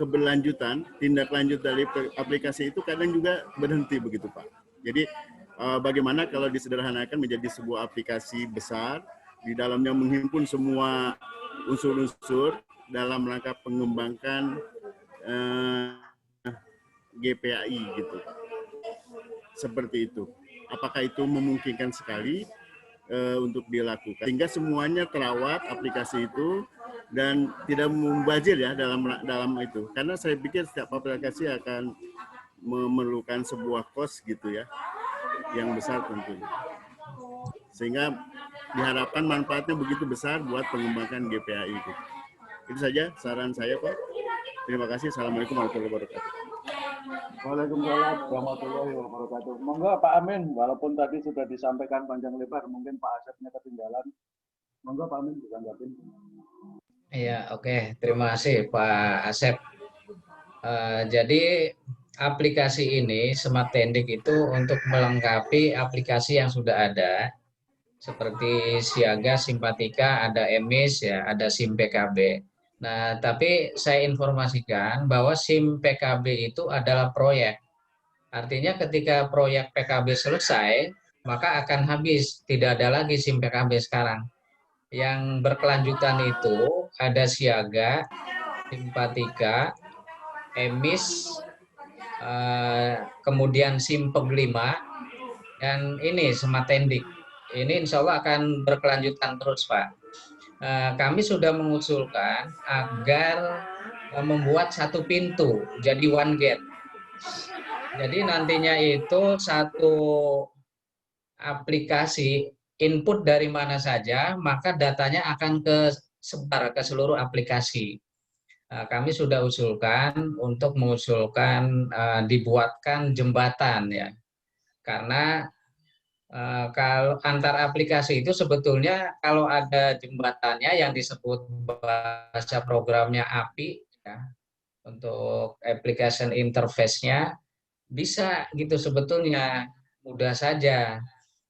keberlanjutan, tindak lanjut dari aplikasi itu kadang juga berhenti begitu Pak. Jadi bagaimana kalau disederhanakan menjadi sebuah aplikasi besar, di dalamnya menghimpun semua unsur-unsur dalam rangka mengembangkan GPAI gitu. Seperti itu. Apakah itu memungkinkan sekali untuk dilakukan sehingga semuanya terawat aplikasi itu dan tidak membazir ya dalam itu, karena saya pikir setiap aplikasi akan memerlukan sebuah cost gitu ya yang besar tentunya, sehingga diharapkan manfaatnya begitu besar buat pengembangan GPAI itu. Itu saja saran saya Pak. Terima kasih. Assalamualaikum warahmatullahi wabarakatuh. Waalaikumsalam warahmatullahi wabarakatuh. Monggo Pak Amin, walaupun tadi sudah disampaikan panjang lebar, mungkin Pak Asepnya ketinggalan. Monggo Pak Amin ditanggapi. Iya, oke. Terima kasih Pak Asep. Jadi aplikasi ini Smart Tendik itu untuk melengkapi aplikasi yang sudah ada seperti Siaga, Simpatika, ada Emis ya, ada SIM PKB. Nah, tapi saya informasikan bahwa SIM PKB itu adalah proyek. Artinya ketika proyek PKB selesai, maka akan habis, tidak ada lagi SIM PKB sekarang. Yang berkelanjutan itu ada Siaga, Simpatika, Emis, kemudian SIM PEG 5, dan ini Smart Tendik. Ini insya Allah akan berkelanjutan terus Pak. Kami sudah mengusulkan agar membuat satu pintu, jadi one gate. Jadi nantinya itu satu aplikasi input dari mana saja, maka datanya akan sebar ke seluruh aplikasi. Kami sudah usulkan untuk mengusulkan dibuatkan jembatan ya, karena kalau antar aplikasi itu sebetulnya kalau ada jembatannya yang disebut bahasa programnya API ya, untuk application interface-nya bisa gitu sebetulnya. mudah saja.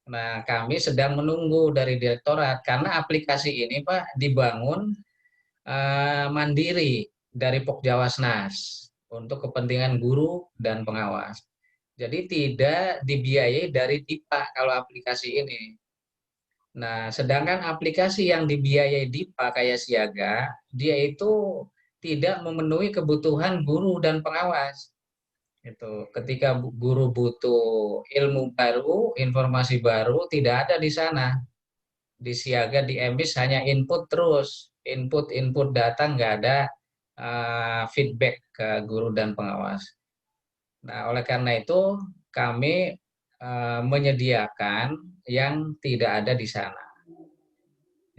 Nah, kami sedang menunggu dari direktorat karena aplikasi ini Pak dibangun mandiri dari Pokjawasnas untuk kepentingan guru dan pengawas. Jadi tidak dibiayai dari DIPA kalau aplikasi ini. Nah, sedangkan aplikasi yang dibiayai DIPA kayak Siaga, dia itu tidak memenuhi kebutuhan guru dan pengawas. Itu ketika guru butuh ilmu baru, informasi baru, tidak ada di sana. Di Siaga, di MIS hanya input terus, input data, nggak ada feedback ke guru dan pengawas. Nah, oleh karena itu kami menyediakan yang tidak ada di sana.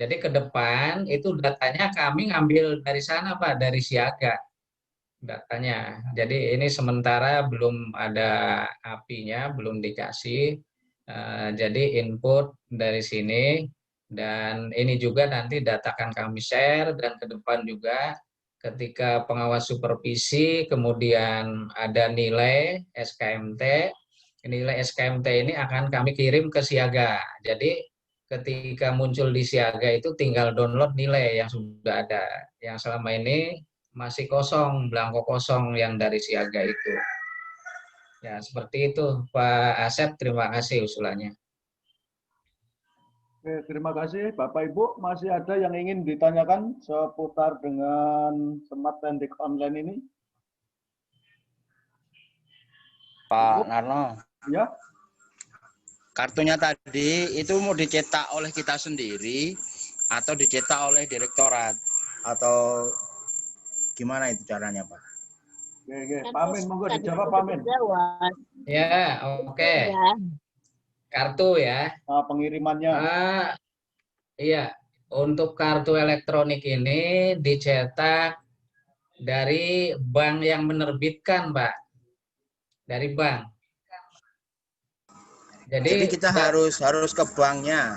Jadi ke depan itu datanya kami ngambil dari sana Pak, dari Siaga datanya. Jadi ini sementara belum ada API-nya, belum dikasih. Jadi input dari sini dan ini juga nanti data akan kami share dan ke depan juga ketika pengawas supervisi kemudian ada nilai SKMT, nilai SKMT ini akan kami kirim ke Siaga. Jadi ketika muncul di Siaga itu tinggal download nilai yang sudah ada, yang selama ini masih kosong, belangko kosong yang dari Siaga itu. Ya, seperti itu Pak Asep, terima kasih usulannya. Oke, terima kasih Bapak Ibu. Masih ada yang ingin ditanyakan seputar dengan Smart Tendik online ini? Pak Narno. Ya. Kartunya tadi itu mau dicetak oleh kita sendiri atau dicetak oleh direktorat atau gimana itu caranya, Pak? Oke. Pak Amin, monggo dijawab Pak Amin. Ya, oke. Kartu ya. Pengirimannya. Iya, untuk kartu elektronik ini dicetak dari bank yang menerbitkan, Pak. Dari bank. Jadi kita harus ke banknya.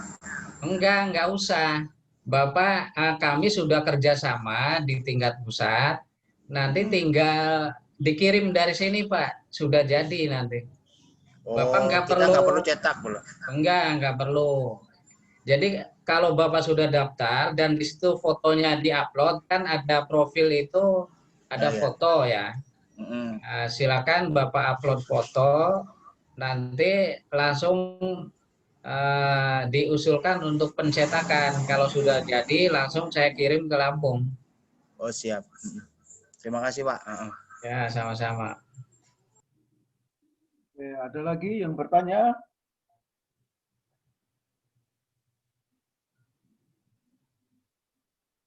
Enggak usah. Bapak, kami sudah kerjasama di tingkat pusat. Nanti tinggal dikirim dari sini, Pak. Sudah jadi nanti. Bapak nggak perlu cetak belum? Enggak perlu. Jadi kalau Bapak sudah daftar dan di situ fotonya diupload, kan ada profil itu ada foto ya. Silakan Bapak upload foto, nanti langsung diusulkan untuk pencetakan. Kalau sudah jadi langsung saya kirim ke Lampung. Oh siap. Terima kasih Pak. Ya sama-sama. Ada lagi yang bertanya?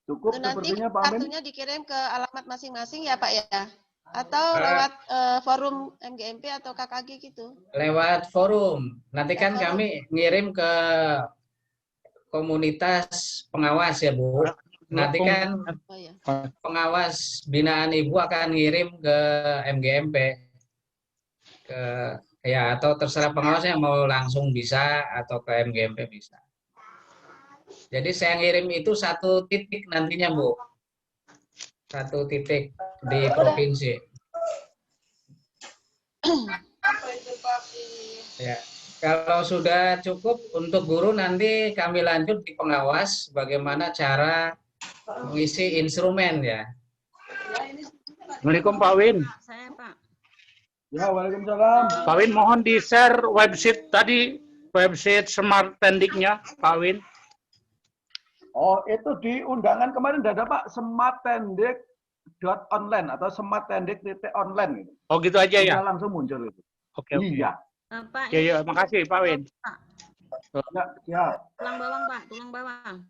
Cukup nanti sepertinya Pak Amin. kartunya dikirim ke alamat masing-masing ya Pak ya? Atau lewat forum MGMP atau KKG gitu? Lewat forum. Nanti kan kami ngirim ke komunitas pengawas ya Bu. Nanti kan pengawas binaan Ibu akan ngirim ke MGMP. Ya atau terserah pengawasnya mau langsung bisa atau ke MGMP bisa. Jadi saya ngirim itu 1 titik nantinya Bu. 1 titik di provinsi. Ya, kalau sudah cukup untuk guru nanti kami lanjut di pengawas bagaimana cara mengisi instrumen ya. Assalamualaikum Pak Win. Saya Pak. Ya, waalaikumsalam. Pak Win mohon di-share website tadi, website Smart Tendiknya Pak Win. Oh, itu di undangan kemarin ada Pak, smarttendik.online atau smarttendik.online gitu. Oh, gitu aja ya. Langsung muncul itu. Oke. Iya. Pak, Ya, makasih Pak Win. Ya. Tulang bawang Pak, tulang bawang.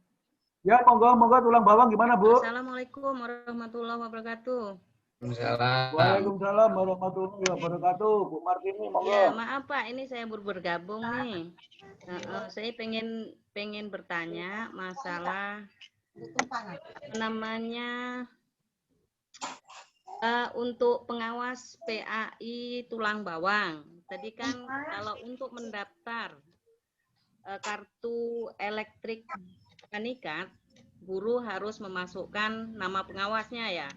Ya, monggo tulang bawang gimana Bu? Assalamualaikum warahmatullahi wabarakatuh. Waalaikumsalam warahmatullahi wabarakatuh. Bu Martini, monggo. Ya, maaf Pak, ini saya baru bergabung nih. Saya pengen bertanya masalah namanya untuk pengawas PAI tulang bawang. Tadi kan kalau untuk mendaftar kartu elektrik panikat, guru harus memasukkan nama pengawasnya ya.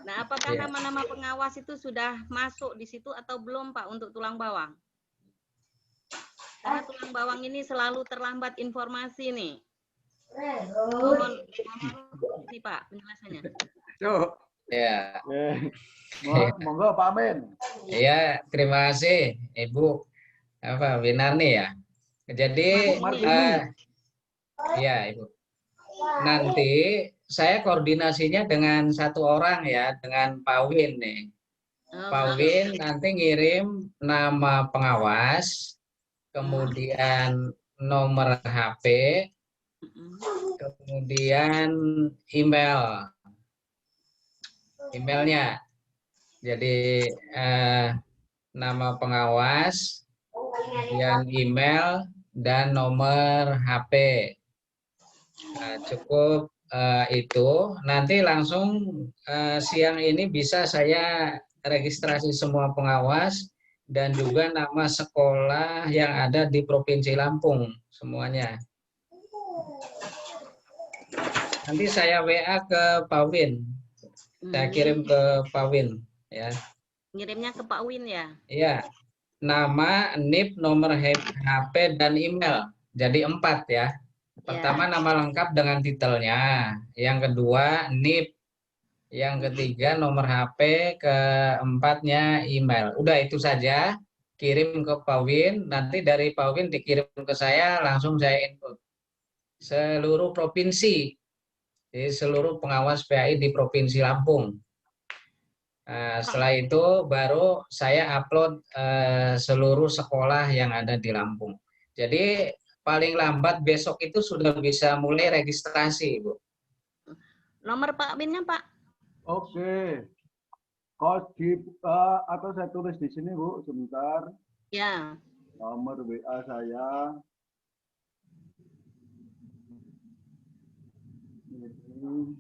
Nah, apakah nama-nama pengawas itu sudah masuk di situ atau belum Pak untuk tulang bawang? Karena tulang bawang ini selalu terlambat informasi nih. Mohon ini Pak penjelasannya. Cuk. Ya. Monggo Pak Amin. Iya, terima kasih Ibu Winarni ya. Jadi ya Ibu. Nanti saya koordinasinya dengan satu orang ya, dengan Pak Win nih. Pak Win nanti ngirim nama pengawas, kemudian nomor HP, kemudian emailnya. Jadi nama pengawas, kemudian email dan nomor HP. Nah, cukup itu. Nanti langsung siang ini bisa saya registrasi semua pengawas dan juga nama sekolah yang ada di Provinsi Lampung semuanya. Nanti saya WA ke Pak Win. Saya kirim ke Pak Win ya. Ngirimnya ke Pak Win ya? Iya. Nama, NIP, nomor HP dan email. Jadi 4 ya. Pertama nama lengkap dengan titelnya. Yang kedua NIP. Yang ketiga nomor HP, keempatnya email. Udah itu saja, kirim ke Pak Win, nanti dari Pak Win dikirim ke saya, langsung saya input. Seluruh provinsi, jadi seluruh pengawas PAI di Provinsi Lampung. Setelah itu baru saya upload seluruh sekolah yang ada di Lampung. Jadi paling lambat besok itu sudah bisa mulai registrasi, Bu. Nomor Pak Winnya Pak? Oke. Atau saya tulis di sini, Bu, sebentar. Ya. Nomor WA saya. Ini.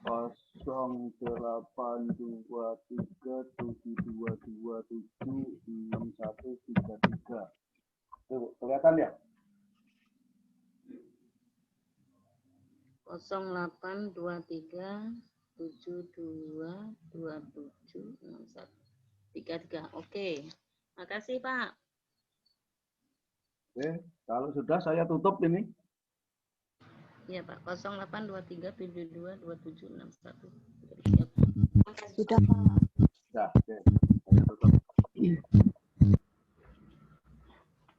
Kosong 82372276133. Tuh, kelihatan ya? 082372276133. Oke. Makasih, Pak. Oke, kalau sudah saya tutup ini. Iya, Pak. 0823722761. Sudah, Pak. Ya, oke. Saya tutup.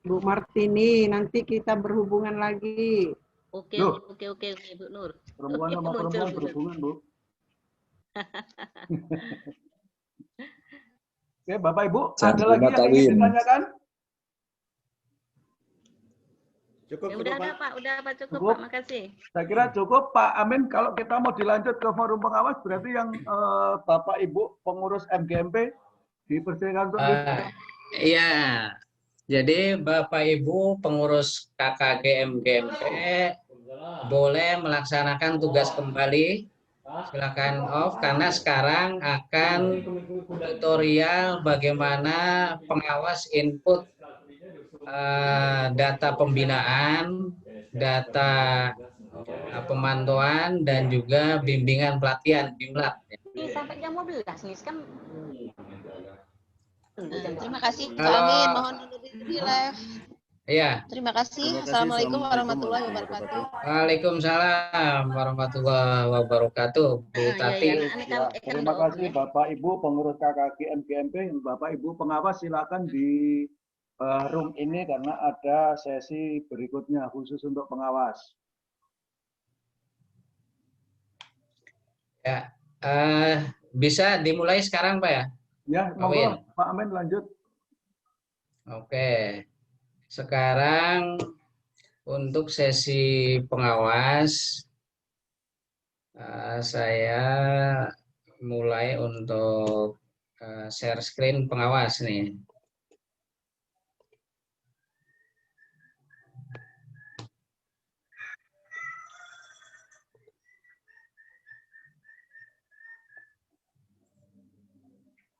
Bu Martini, nanti kita berhubungan lagi. Oke, Bu Nur. Perempuan sama perempuan berhubungan, Bu. Oke, Bapak Ibu, ada lagi yang ingin ditanyakan? Cukup, ya, udah, Pak. Udah, Pak. Cukup, Pak. Makasih. Saya kira cukup, Pak Amin. Kalau kita mau dilanjut ke forum pengawas, berarti yang Bapak Ibu pengurus MGMP dipersilakan untuk Iya. Jadi Bapak Ibu pengurus KKG MGMP boleh melaksanakan tugas kembali. Silakan off karena sekarang akan tutorial bagaimana pengawas input data pembinaan, data pemantauan dan juga bimbingan pelatihan BIMLAT. Ini sampai jam 12 nih kan. Terima kasih Pak Amin, mohon undur diri live. Iya. Terima kasih. Assalamualaikum warahmatullahi wabarakatuh. Waalaikumsalam warahmatullahi wabarakatuh. Bu Tati. Terima kasih Bapak Ibu pengurus KKG MGMP. Bapak Ibu pengawas silakan di room ini karena ada sesi berikutnya khusus untuk pengawas. Ya, bisa dimulai sekarang Pak ya? Ya, monggo Pak Amin lanjut. Oke. Sekarang untuk sesi pengawas, saya mulai untuk share screen pengawas nih.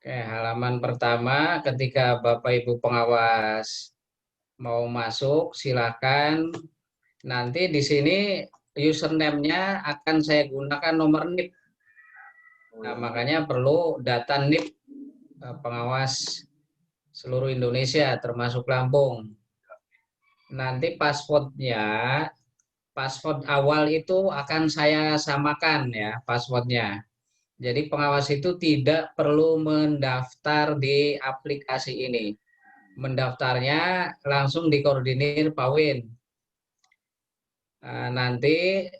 Oke, halaman pertama ketika Bapak Ibu pengawas mau masuk, silakan. Nanti di sini username-nya akan saya gunakan nomor NIP. Nah, makanya perlu data NIP pengawas seluruh Indonesia termasuk Lampung. Nanti password awal itu akan saya samakan ya passwordnya. Jadi pengawas itu tidak perlu mendaftar di aplikasi ini. Mendaftarnya langsung dikoordinir Pak Win. Nanti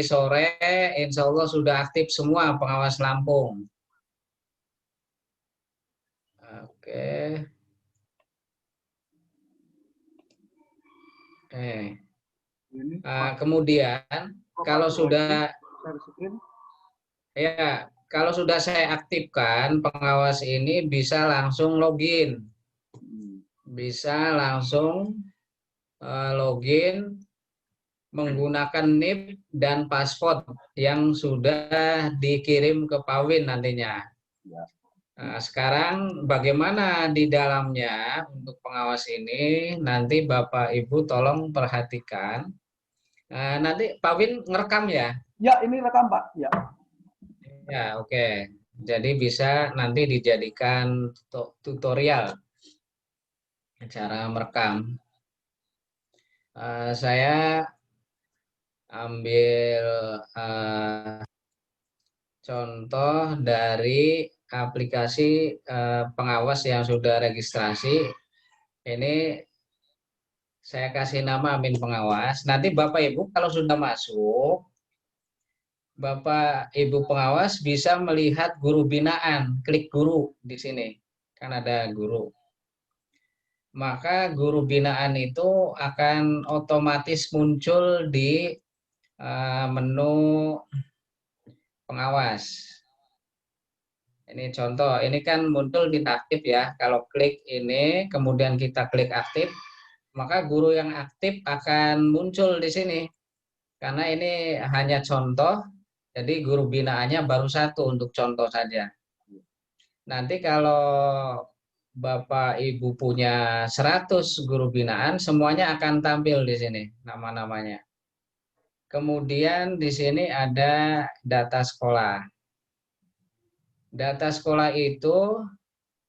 sore insya Allah sudah aktif semua pengawas Lampung. Oke. Kemudian kalau sudah saya aktifkan, pengawas ini bisa langsung login. Bisa langsung login menggunakan NIP dan password yang sudah dikirim ke Pak Win nantinya. Nah, sekarang bagaimana di dalamnya untuk pengawas ini, nanti Bapak Ibu tolong perhatikan. Nanti Pak Win ngerekam ya? Ya, ini rekam Pak. Ya. Ya, oke. Jadi bisa nanti dijadikan tutorial cara merekam. Saya ambil contoh dari aplikasi pengawas yang sudah registrasi. Ini saya kasih nama Amin Pengawas. Nanti Bapak Ibu kalau sudah masuk, Bapak Ibu pengawas bisa melihat guru binaan, klik guru di sini, kan ada guru. Maka guru binaan itu akan otomatis muncul di menu pengawas. Ini contoh, ini kan muncul di aktif ya. Kalau klik ini, kemudian kita klik aktif, maka guru yang aktif akan muncul di sini. Karena ini hanya contoh, jadi guru binaannya baru satu untuk contoh saja. Nanti kalau Bapak Ibu punya 100 guru binaan, semuanya akan tampil di sini nama-namanya. Kemudian di sini ada data sekolah. Data sekolah itu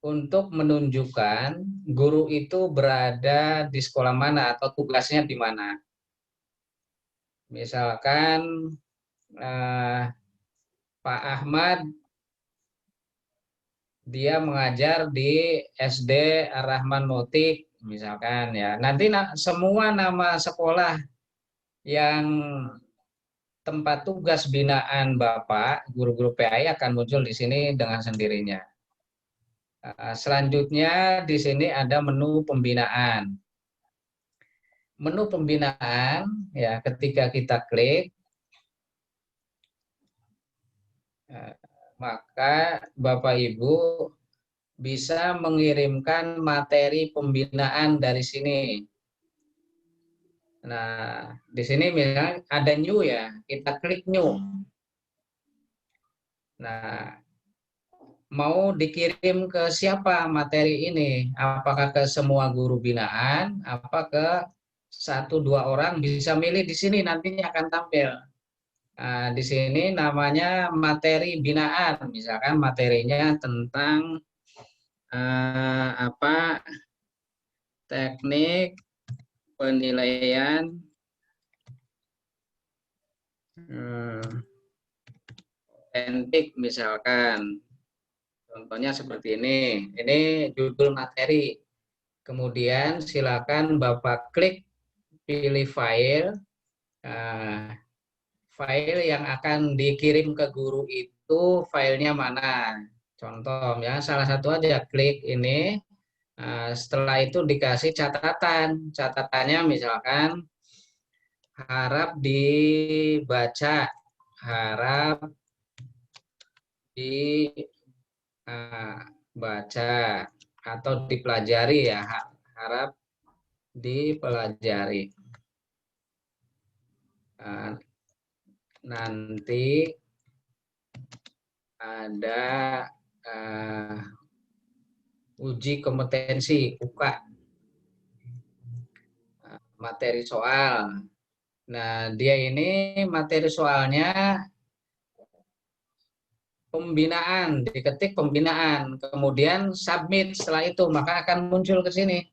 untuk menunjukkan guru itu berada di sekolah mana atau tugasnya di mana. Misalkan Pak Ahmad dia mengajar di SD Ar-Rahman Motik misalkan ya. Nanti semua nama sekolah yang tempat tugas binaan Bapak guru-guru PAI akan muncul di sini dengan sendirinya. Selanjutnya di sini ada menu pembinaan. Menu pembinaan ya ketika kita klik maka Bapak Ibu bisa mengirimkan materi pembinaan dari sini. Nah, di sini misalnya ada new ya, kita klik new. Nah, mau dikirim ke siapa materi ini? Apakah ke semua guru binaan, apa ke 1-2 orang, bisa milih di sini nantinya akan tampil. Nah, di sini namanya materi binaan, misalkan materinya tentang teknik penilaian otentik misalkan. Contohnya seperti ini. Ini judul materi. Kemudian silakan Bapak klik pilih file. File yang akan dikirim ke guru itu filenya mana. Contoh ya, salah satu aja klik ini. Setelah itu dikasih catatan. Catatannya misalkan harap dibaca, harap dibaca atau dipelajari ya, harap dipelajari. Nanti ada uji kompetensi UK, materi soal. Nah, dia ini materi soalnya pembinaan, diketik pembinaan, kemudian submit, setelah itu maka akan muncul ke sini.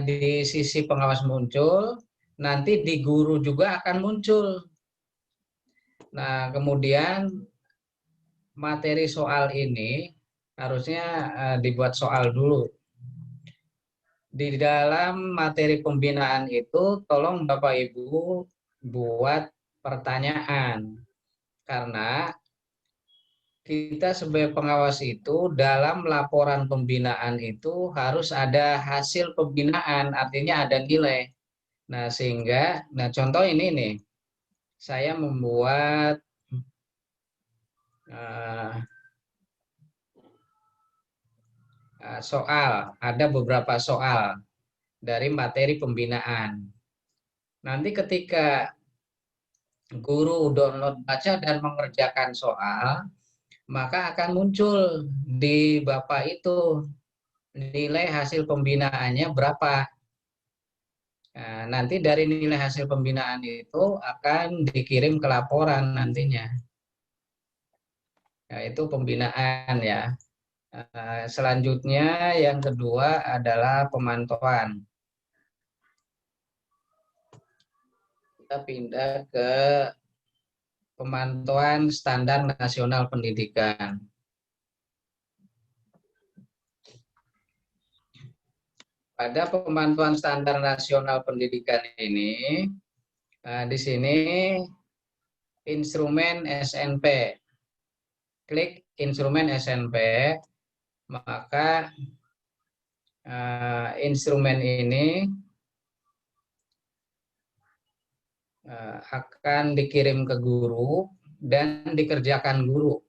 Di sisi pengawas muncul, nanti di guru juga akan muncul. Nah, kemudian materi soal ini harusnya dibuat soal dulu. Di dalam materi pembinaan itu, tolong Bapak Ibu buat pertanyaan. Karena kita sebagai pengawas itu dalam laporan pembinaan itu harus ada hasil pembinaan, artinya ada nilai. Nah, sehingga, contoh ini nih, saya membuat soal, ada beberapa soal dari materi pembinaan. Nanti ketika guru download, baca, dan mengerjakan soal, maka akan muncul di Bapak itu nilai hasil pembinaannya berapa. Nah, nanti dari nilai hasil pembinaan itu akan dikirim ke laporan nantinya. Nah, itu pembinaan ya. Selanjutnya yang kedua adalah pemantauan. Kita pindah ke pemantauan standar nasional pendidikan. Pada pemantauan standar nasional pendidikan ini, di sini instrumen SNP. Klik instrumen SNP, maka instrumen ini akan dikirim ke guru dan dikerjakan guru.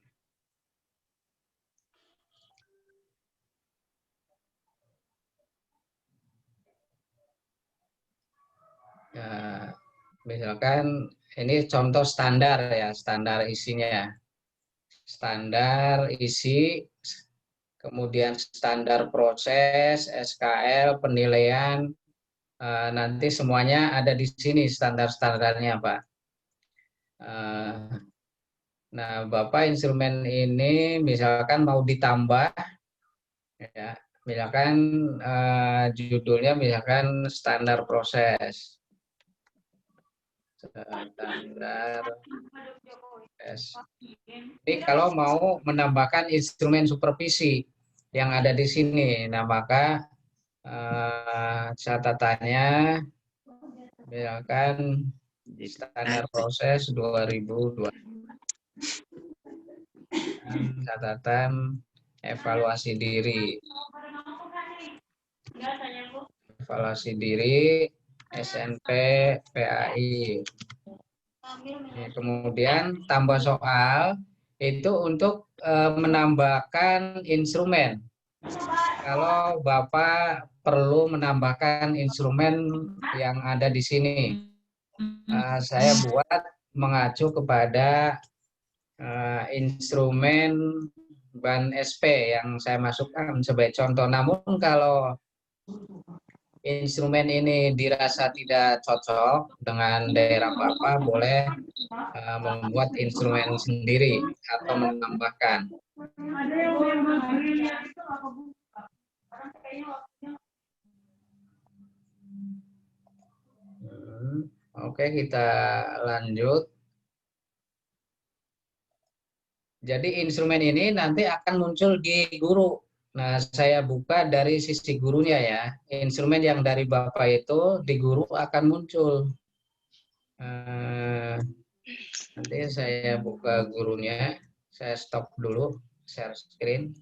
Misalkan ini contoh standar ya, standar isinya. Standar isi, kemudian standar proses, SKL, penilaian, nanti semuanya ada di sini standar-standarnya, Pak. Nah, Bapak instrumen ini misalkan mau ditambah, ya, misalkan judulnya misalkan standar proses. Standar proses. Ini kalau mau menambahkan instrumen supervisi yang ada di sini, nah maka catatannya misalkan standar proses 2020, catatan evaluasi diri, SNP PAI. Kemudian tambah soal itu untuk menambahkan instrumen. Kalau Bapak perlu menambahkan instrumen yang ada di sini, saya buat mengacu kepada instrumen ban SP yang saya masukkan sebagai contoh. Namun kalau instrumen ini dirasa tidak cocok dengan daerah Bapak, boleh membuat instrumen sendiri atau menambahkan. Oke, kita lanjut. Jadi instrumen ini nanti akan muncul di guru. Nah, saya buka dari sisi gurunya ya. Instrumen yang dari Bapak itu di guru akan muncul. Nanti saya buka gurunya. Saya stop dulu share screen.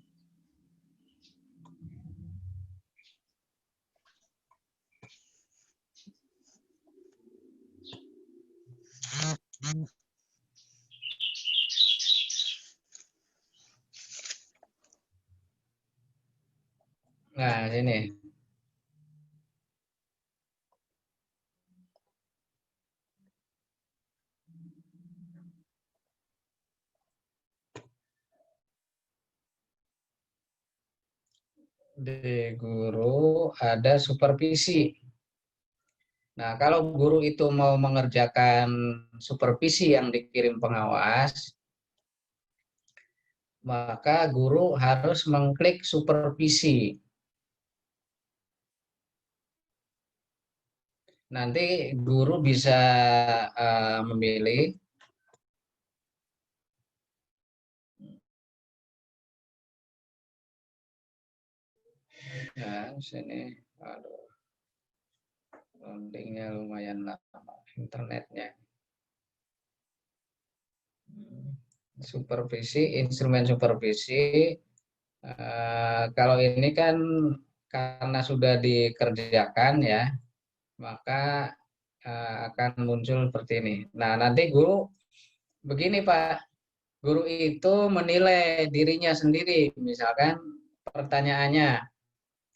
Nah, sini. Di guru ada supervisi. Nah, kalau guru itu mau mengerjakan supervisi yang dikirim pengawas, maka guru harus mengklik supervisi. Nanti guru bisa memilih ya, sini, aduh, loadingnya lumayan lama internetnya. Supervisi, instrumen supervisi. Kalau ini kan karena sudah dikerjakan ya, maka akan muncul seperti ini. Nah, nanti guru begini Pak, guru itu menilai dirinya sendiri. Misalkan pertanyaannya,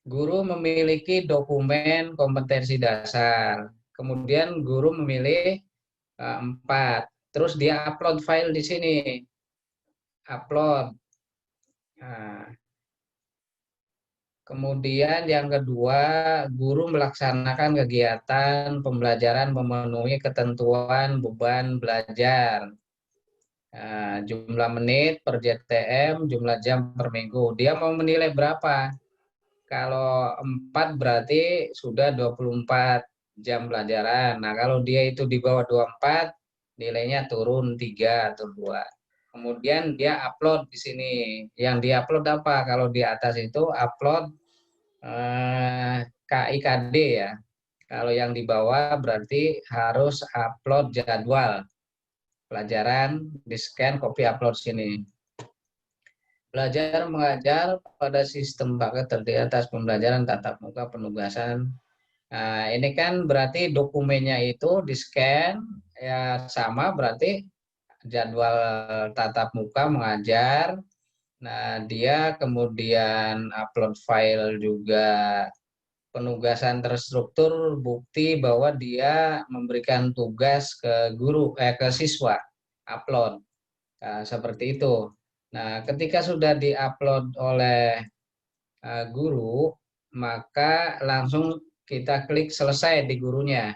guru memiliki dokumen kompetensi dasar. Kemudian guru memilih 4. Terus dia upload file di sini. Upload. Nah, kemudian yang kedua, guru melaksanakan kegiatan pembelajaran memenuhi ketentuan beban belajar. Jumlah menit per JTM, jumlah jam per minggu. Dia mau menilai berapa? Kalau 4 berarti sudah 24 jam pelajaran. Nah, kalau dia itu di bawah 24, nilainya turun 3 atau 2. Kemudian dia upload di sini. Yang dia upload apa? Kalau di atas itu upload KIKD ya. Kalau yang di bawah berarti harus upload jadwal pelajaran, di-scan, copy, upload sini. Belajar mengajar pada sistem paket terdiri atas pembelajaran tatap muka penugasan. Nah, ini kan berarti dokumennya itu di-scan, ya sama berarti jadwal tatap muka mengajar. Nah, dia kemudian upload file juga penugasan terstruktur, bukti bahwa dia memberikan tugas ke guru, ke siswa, upload. Nah, seperti itu. Nah, ketika sudah diupload oleh guru, maka langsung kita klik selesai di gurunya.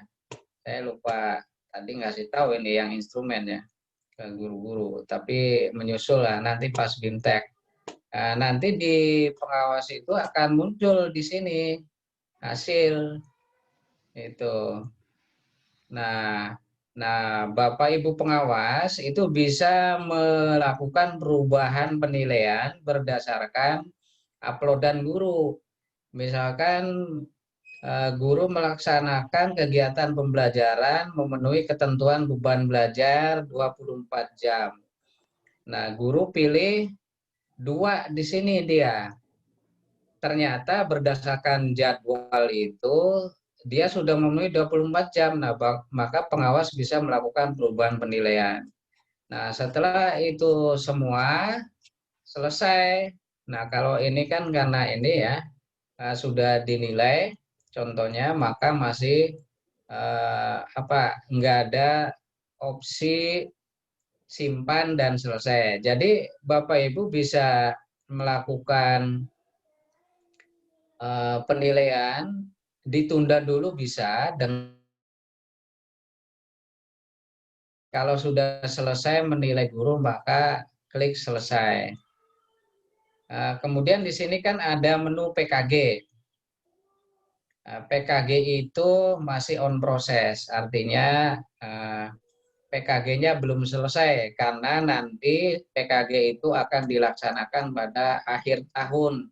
Saya lupa tadi ngasih tahu ini yang instrumen ya ke guru-guru, tapi menyusul lah nanti pas BIMTEK. Nah, nanti di pengawas itu akan muncul di sini hasil itu. Nah, Bapak Ibu pengawas itu bisa melakukan perubahan penilaian berdasarkan uploadan guru. Misalkan guru melaksanakan kegiatan pembelajaran memenuhi ketentuan beban belajar 24 jam. Nah, guru pilih 2 di sini dia. Ternyata berdasarkan jadwal itu dia sudah memenuhi 24 jam. Nah, maka pengawas bisa melakukan perubahan penilaian. Nah, setelah itu semua selesai. Nah, kalau ini kan karena ini ya sudah dinilai contohnya, maka masih nggak ada opsi simpan dan selesai. Jadi Bapak Ibu bisa melakukan penilaian ditunda dulu bisa, dan kalau sudah selesai menilai guru maka klik selesai. Kemudian di sini kan ada menu PKG. PKG itu masih on proses, artinya PKG-nya belum selesai karena nanti PKG itu akan dilaksanakan pada akhir tahun.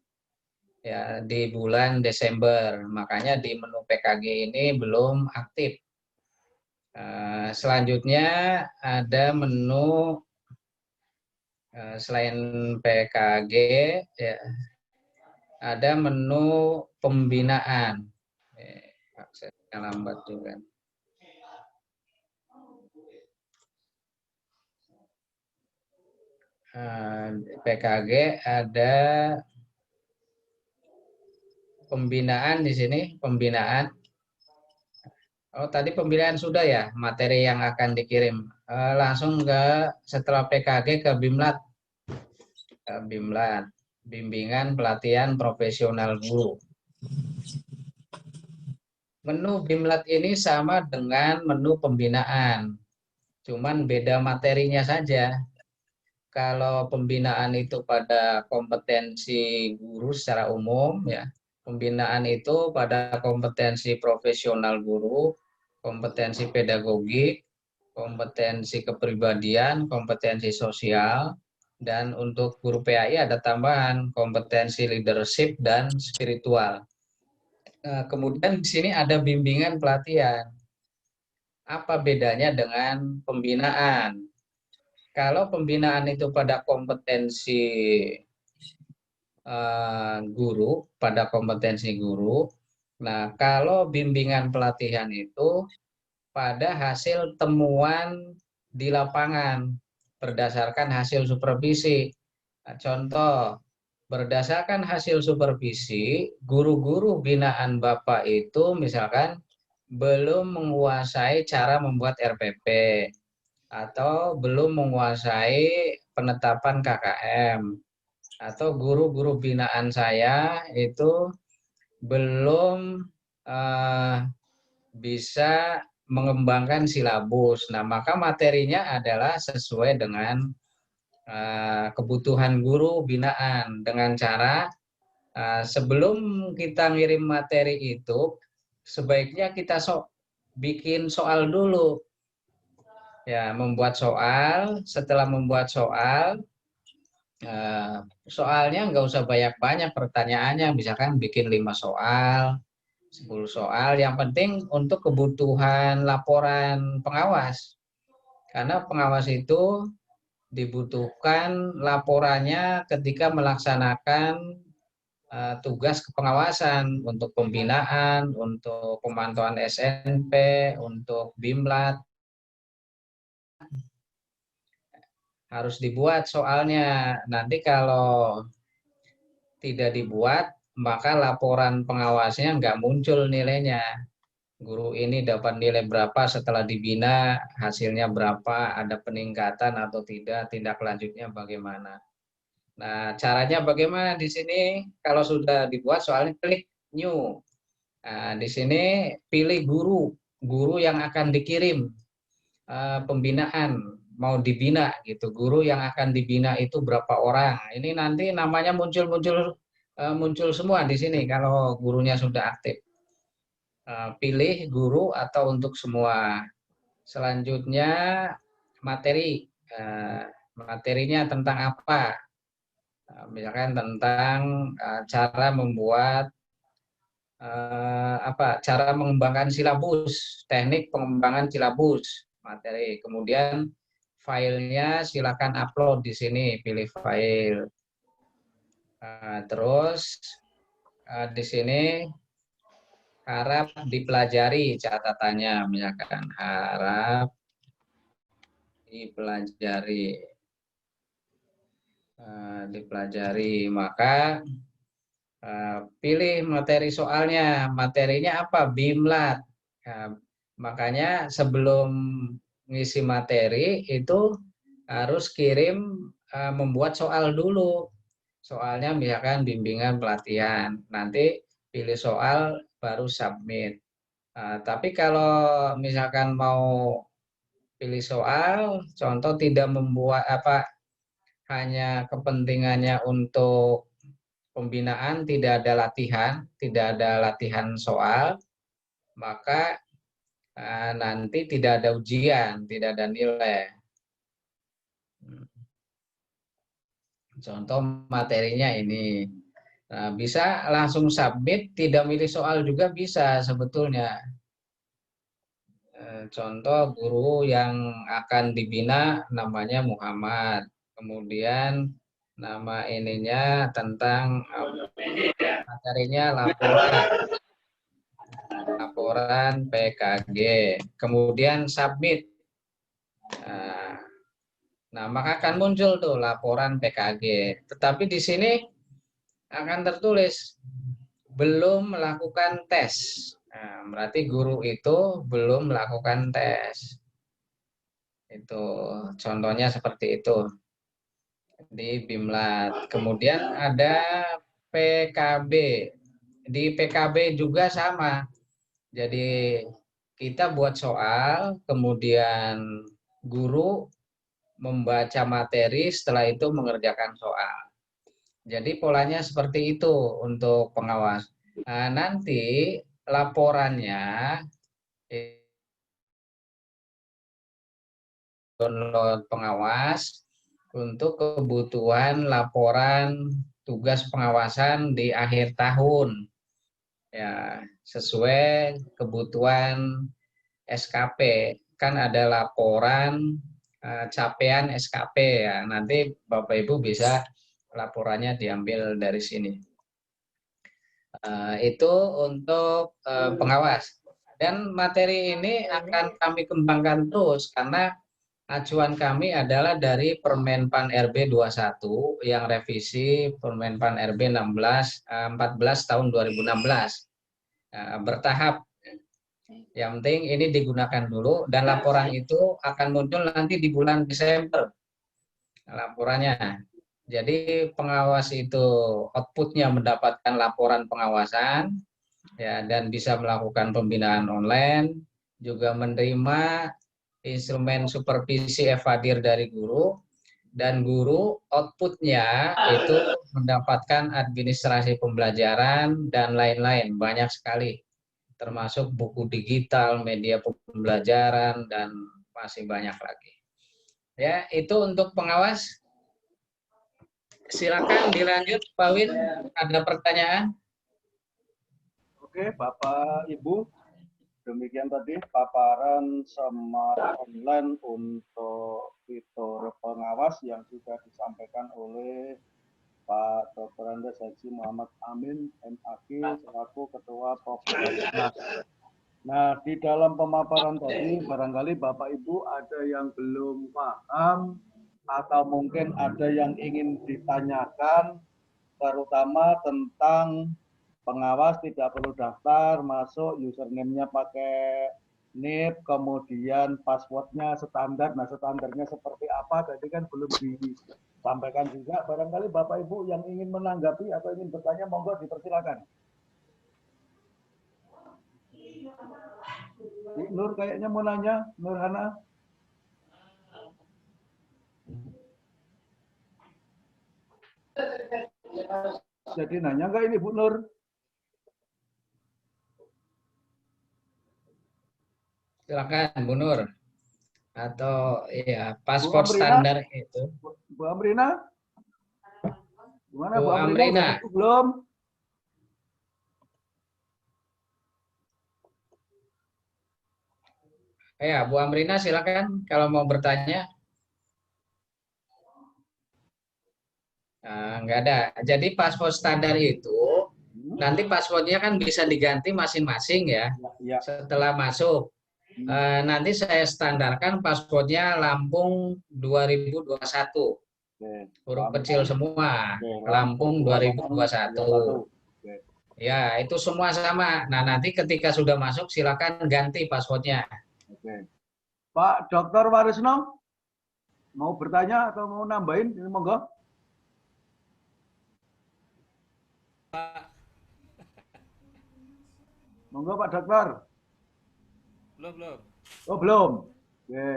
Ya, di bulan Desember, makanya di menu PKG ini belum aktif. Selanjutnya ada menu selain PKG, ya, ada menu pembinaan. Aksesnya lambat juga. PKG ada pembinaan di sini, pembinaan. Oh, tadi pembinaan sudah ya, materi yang akan dikirim. Langsung ke setelah PKG ke BIMLAT. BIMLAT, bimbingan pelatihan profesional guru. Menu BIMLAT ini sama dengan menu pembinaan, cuman beda materinya saja. kalau pembinaan itu pada kompetensi guru secara umum, ya, pembinaan itu pada kompetensi profesional guru, kompetensi pedagogik, kompetensi kepribadian, kompetensi sosial, dan untuk guru PAI ada tambahan kompetensi leadership dan spiritual. Kemudian di sini ada bimbingan pelatihan. Apa bedanya dengan pembinaan? Kalau pembinaan itu pada kompetensi guru, pada kompetensi guru. Nah, kalau bimbingan pelatihan itu pada hasil temuan di lapangan berdasarkan hasil supervisi. Nah, contoh, berdasarkan hasil supervisi, guru-guru binaan Bapak itu misalkan belum menguasai cara membuat RPP atau belum menguasai penetapan KKM, atau guru-guru binaan saya itu belum bisa mengembangkan silabus. Nah, maka materinya adalah sesuai dengan kebutuhan guru binaan dengan cara sebelum kita ngirim materi itu sebaiknya kita bikin soal dulu. Ya, membuat soal. Setelah membuat soal, soalnya nggak usah banyak-banyak pertanyaannya, misalkan bikin 5 soal, 10 soal, yang penting untuk kebutuhan laporan pengawas. Karena pengawas itu dibutuhkan laporannya ketika melaksanakan tugas kepengawasan untuk pembinaan, untuk pemantauan SNP, untuk BIMLAT. Harus dibuat soalnya. Nanti kalau tidak dibuat, maka laporan pengawasnya nggak muncul nilainya. Guru ini dapat nilai berapa setelah dibina, hasilnya berapa, ada peningkatan atau tidak, tindak lanjutnya bagaimana. Nah, caranya bagaimana di sini? Kalau sudah dibuat soalnya klik new. Nah, di sini pilih guru yang akan dikirim pembinaan, mau dibina gitu. Guru yang akan dibina itu berapa orang? Ini nanti namanya muncul semua di sini kalau gurunya sudah aktif. Pilih guru atau untuk semua. Selanjutnya materi. Materinya tentang apa? Misalkan tentang cara membuat cara mengembangkan silabus, teknik pengembangan silabus materi. Kemudian filenya silakan upload di sini, pilih file. Terus di sini harap dipelajari catatannya, misalkan harap dipelajari, maka pilih materi soalnya. Materinya apa? BIMLAT. Makanya sebelum ngisi materi itu harus kirim membuat soal dulu. Soalnya misalkan bimbingan pelatihan. Nanti pilih soal baru submit. Tapi kalau misalkan mau pilih soal, contoh tidak membuat hanya kepentingannya untuk pembinaan, tidak ada latihan soal, maka nanti tidak ada ujian, tidak ada nilai. Contoh materinya ini. Nah, bisa langsung submit, tidak milih soal juga bisa sebetulnya. Contoh guru yang akan dibina namanya Muhammad. Kemudian nama ininya tentang materinya laporan PKG. Kemudian submit. Nah, maka akan muncul tuh laporan PKG. Tetapi di sini akan tertulis belum melakukan tes. Nah, berarti guru itu belum melakukan tes. Itu contohnya seperti itu di BIMLAT. Kemudian ada PKB. Di PKB juga sama. Jadi kita buat soal, kemudian guru membaca materi, setelah itu mengerjakan soal. Jadi polanya seperti itu untuk pengawas. Nah, nanti laporannya download pengawas untuk kebutuhan laporan tugas pengawasan di akhir tahun. Ya, sesuai kebutuhan SKP. Kan ada laporan capaian SKP ya. Nanti Bapak Ibu bisa laporannya diambil dari sini. Itu untuk pengawas. Dan materi ini akan kami kembangkan terus karena acuan kami adalah dari Permenpan RB 21 yang revisi Permenpan RB 14 tahun 2016. Bertahap. Yang penting ini digunakan dulu dan laporan itu akan muncul nanti di bulan Desember. Laporannya. Jadi pengawas itu outputnya mendapatkan laporan pengawasan ya, dan bisa melakukan pembinaan online, juga menerima instrumen supervisi evadir dari guru, dan guru outputnya itu mendapatkan administrasi pembelajaran dan lain-lain, banyak sekali, termasuk buku digital, media pembelajaran, dan masih banyak lagi. Ya, itu untuk pengawas. Silakan dilanjut, Pak Win. Ada pertanyaan? Oke, Bapak Ibu, demikian tadi paparan Smart Online untuk fitur pengawas yang sudah disampaikan oleh Pak Dr. Andes Haji Muhammad Amin, MAG, selaku Ketua Program. Nah, di dalam pemaparan tadi, barangkali Bapak Ibu ada yang belum paham, atau mungkin ada yang ingin ditanyakan, terutama tentang pengawas tidak perlu daftar, masuk username-nya pakai NIP, kemudian password-nya standar. Nah, standarnya seperti apa? Tadi kan belum disampaikan juga. Barangkali Bapak Ibu yang ingin menanggapi atau ingin bertanya, monggo dipersilakan. Nur kayaknya mau nanya, Nur Hana. Jadi nanya nggak ini Bu Nur? Silakan Bu Nur. Atau ya paspor standar itu. Bu Amrina? Gimana Bu Bu Amrina? Belum? Ya, Bu Amrina silakan kalau mau bertanya. Nah, nggak ada. Jadi paspor standar itu nanti passwordnya kan bisa diganti masing-masing ya. Setelah masuk. Nanti saya standarkan passwordnya Lampung 2021. Huruf kecil semua. Lampung 2021. Ya, itu semua sama. Nah, nanti ketika sudah masuk silakan ganti passwordnya. Pak Dr. Warisno, mau bertanya atau mau nambahin? Ini monggo. Monggo Pak Dokter. Belum. Oh, belum. Oke.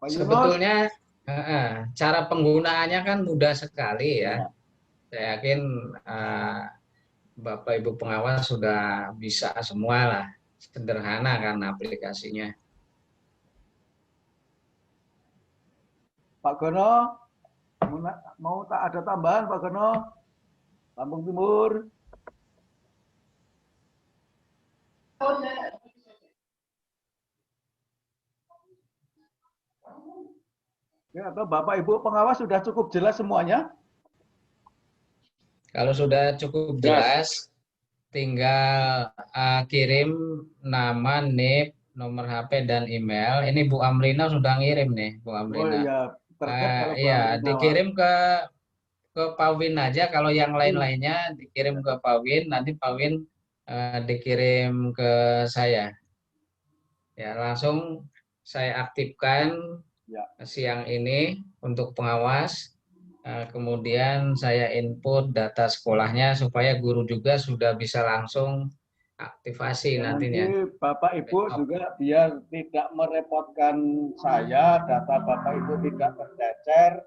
Pak Sebetulnya cara penggunaannya kan mudah sekali ya. Saya yakin Bapak Ibu pengawas sudah bisa semua lah. Sederhana kan aplikasinya. Pak Gono, mau tak ada tambahan Pak Gono? Lampung Timur. Ya, atau Bapak Ibu pengawas sudah cukup jelas semuanya? Kalau sudah cukup jelas, tinggal kirim nama, NIP, nomor HP, dan email. Ini Bu Amrina sudah ngirim nih, Bu Amrina. Oh iya, iya, dikirim ke Pak Win aja. Kalau yang lain-lainnya dikirim ke Pak Win, nanti Pak Win dikirim ke saya. Ya, langsung saya aktifkan siang ini untuk pengawas. Kemudian saya input data sekolahnya supaya guru juga sudah bisa langsung aktivasi Ya, nantinya. nanti Bapak Ibu juga biar tidak merepotkan saya, data Bapak Ibu tidak tercecer.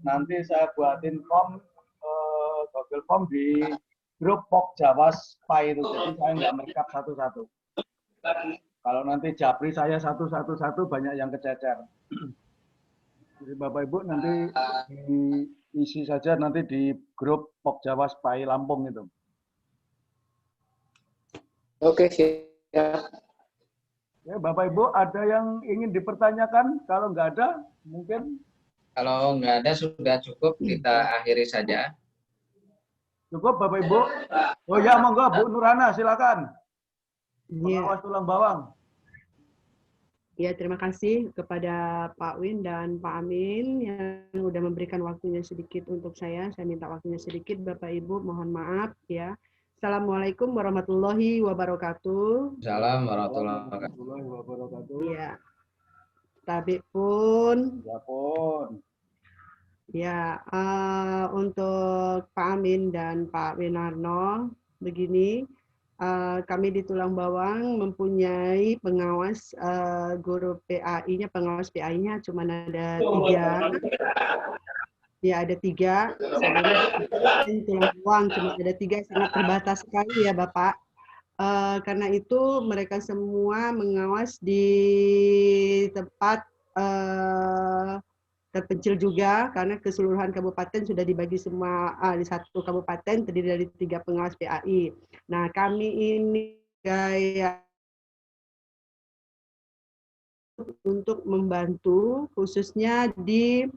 Nanti saya buatin form Google Form di grup Pok Jawa Spy itu. Jadi saya nggak make-up satu-satu. Kalau nanti japri saya satu-satu banyak yang kececer. Jadi Bapak Ibu nanti diisi saja nanti di grup Pok Jawa Spy Lampung itu. Oke, siap. Ya, Bapak Ibu ada yang ingin dipertanyakan? Kalau nggak ada, mungkin Kalau nggak ada sudah cukup, kita akhiri saja. cukup Bapak Ibu. Oh ya, monggo Bu Nurhana, silakan. Iya. Pengawas tulang bawang. Ya, terima kasih kepada Pak Win dan Pak Amin yang sudah memberikan waktunya sedikit untuk saya. Saya minta waktunya sedikit, Bapak Ibu, mohon maaf ya. Assalamualaikum warahmatullahi wabarakatuh. Salam warahmatullahi wabarakatuh. Iya. Tabik pun. Ya pun. Ya, untuk Pak Amin dan Pak Winarno, begini, kami di Tulang Bawang mempunyai pengawas guru PAI-nya, pengawas PAI-nya cuma ada 3. Ya, ada 3. Di Tulang Bawang cuma ada 3, sangat terbatas sekali ya Bapak. Karena itu mereka semua mengawas di tempat terpencil juga, karena keseluruhan kabupaten sudah dibagi semua di satu kabupaten terdiri dari 3 pengawas PAI. Nah, kami ini kayak untuk membantu khususnya di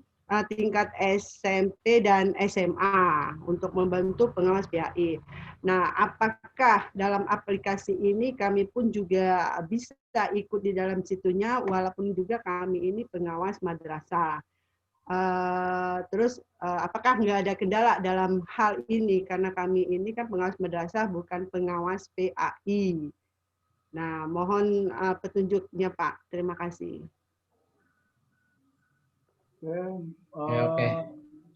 tingkat SMP dan SMA untuk membantu pengawas PAI. Nah, apakah dalam aplikasi ini kami pun juga bisa ikut di dalam situnya, walaupun juga kami ini pengawas madrasah. Terus apakah nggak ada kendala dalam hal ini, karena kami ini kan pengawas madrasah bukan pengawas PAI. Nah, mohon petunjuknya Pak. Terima kasih. Oke,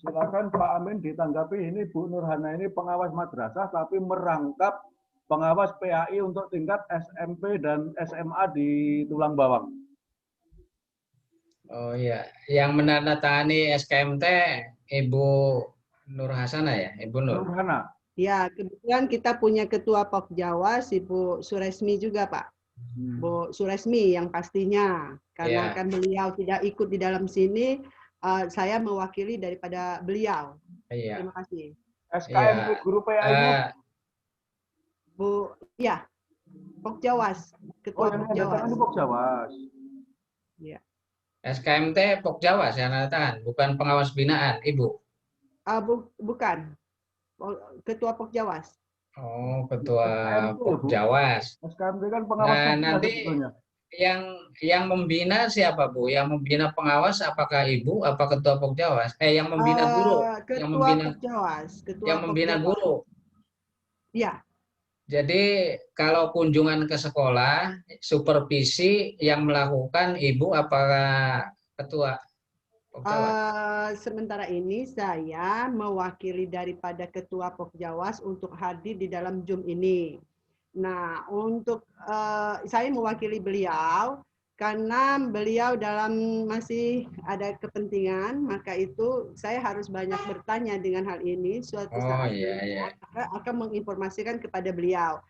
silakan Pak Amin ditanggapi. Ini Bu Nurhana ini pengawas madrasah tapi merangkap pengawas PAI untuk tingkat SMP dan SMA di Tulang Bawang. Oh iya, yang menandatangani SKMT Ibu Nur Hasana ya, Ibu Nur. Nurhana. Ya, kebetulan kita punya Ketua Pok Jawa, Ibu Suresmi juga Pak. Bu Suresmi yang pastinya, karena kan beliau tidak ikut di dalam sini, saya mewakili daripada beliau. Iya. Terima kasih. SKMP guru PAI-nya Bu, ya, Pok Jawas, Ketua Pok Jawas. Pok Jawas. Ya. SKMT Pok Jawas yang tangan, bukan pengawas binaan, Ibu. Bukan, Ketua Pok Jawas. Oh, Ketua Pok Jawas. SKMT kan pengawas. Nah, nanti yang membina siapa Bu? Yang membina pengawas apakah Ibu, apa Ketua Pok Jawas? Yang membina guru. Yang membina Pok Jawas. Yang membina guru. Iya. Jadi kalau kunjungan ke sekolah, supervisi yang melakukan Ibu apakah Ketua Pok Jawas? Sementara ini saya mewakili daripada Ketua Pok Jawas untuk hadir di dalam Zoom ini. Nah, untuk saya mewakili beliau karena beliau dalam masih ada kepentingan, maka itu saya harus banyak bertanya dengan hal ini. Suatu saat akan menginformasikan kepada beliau.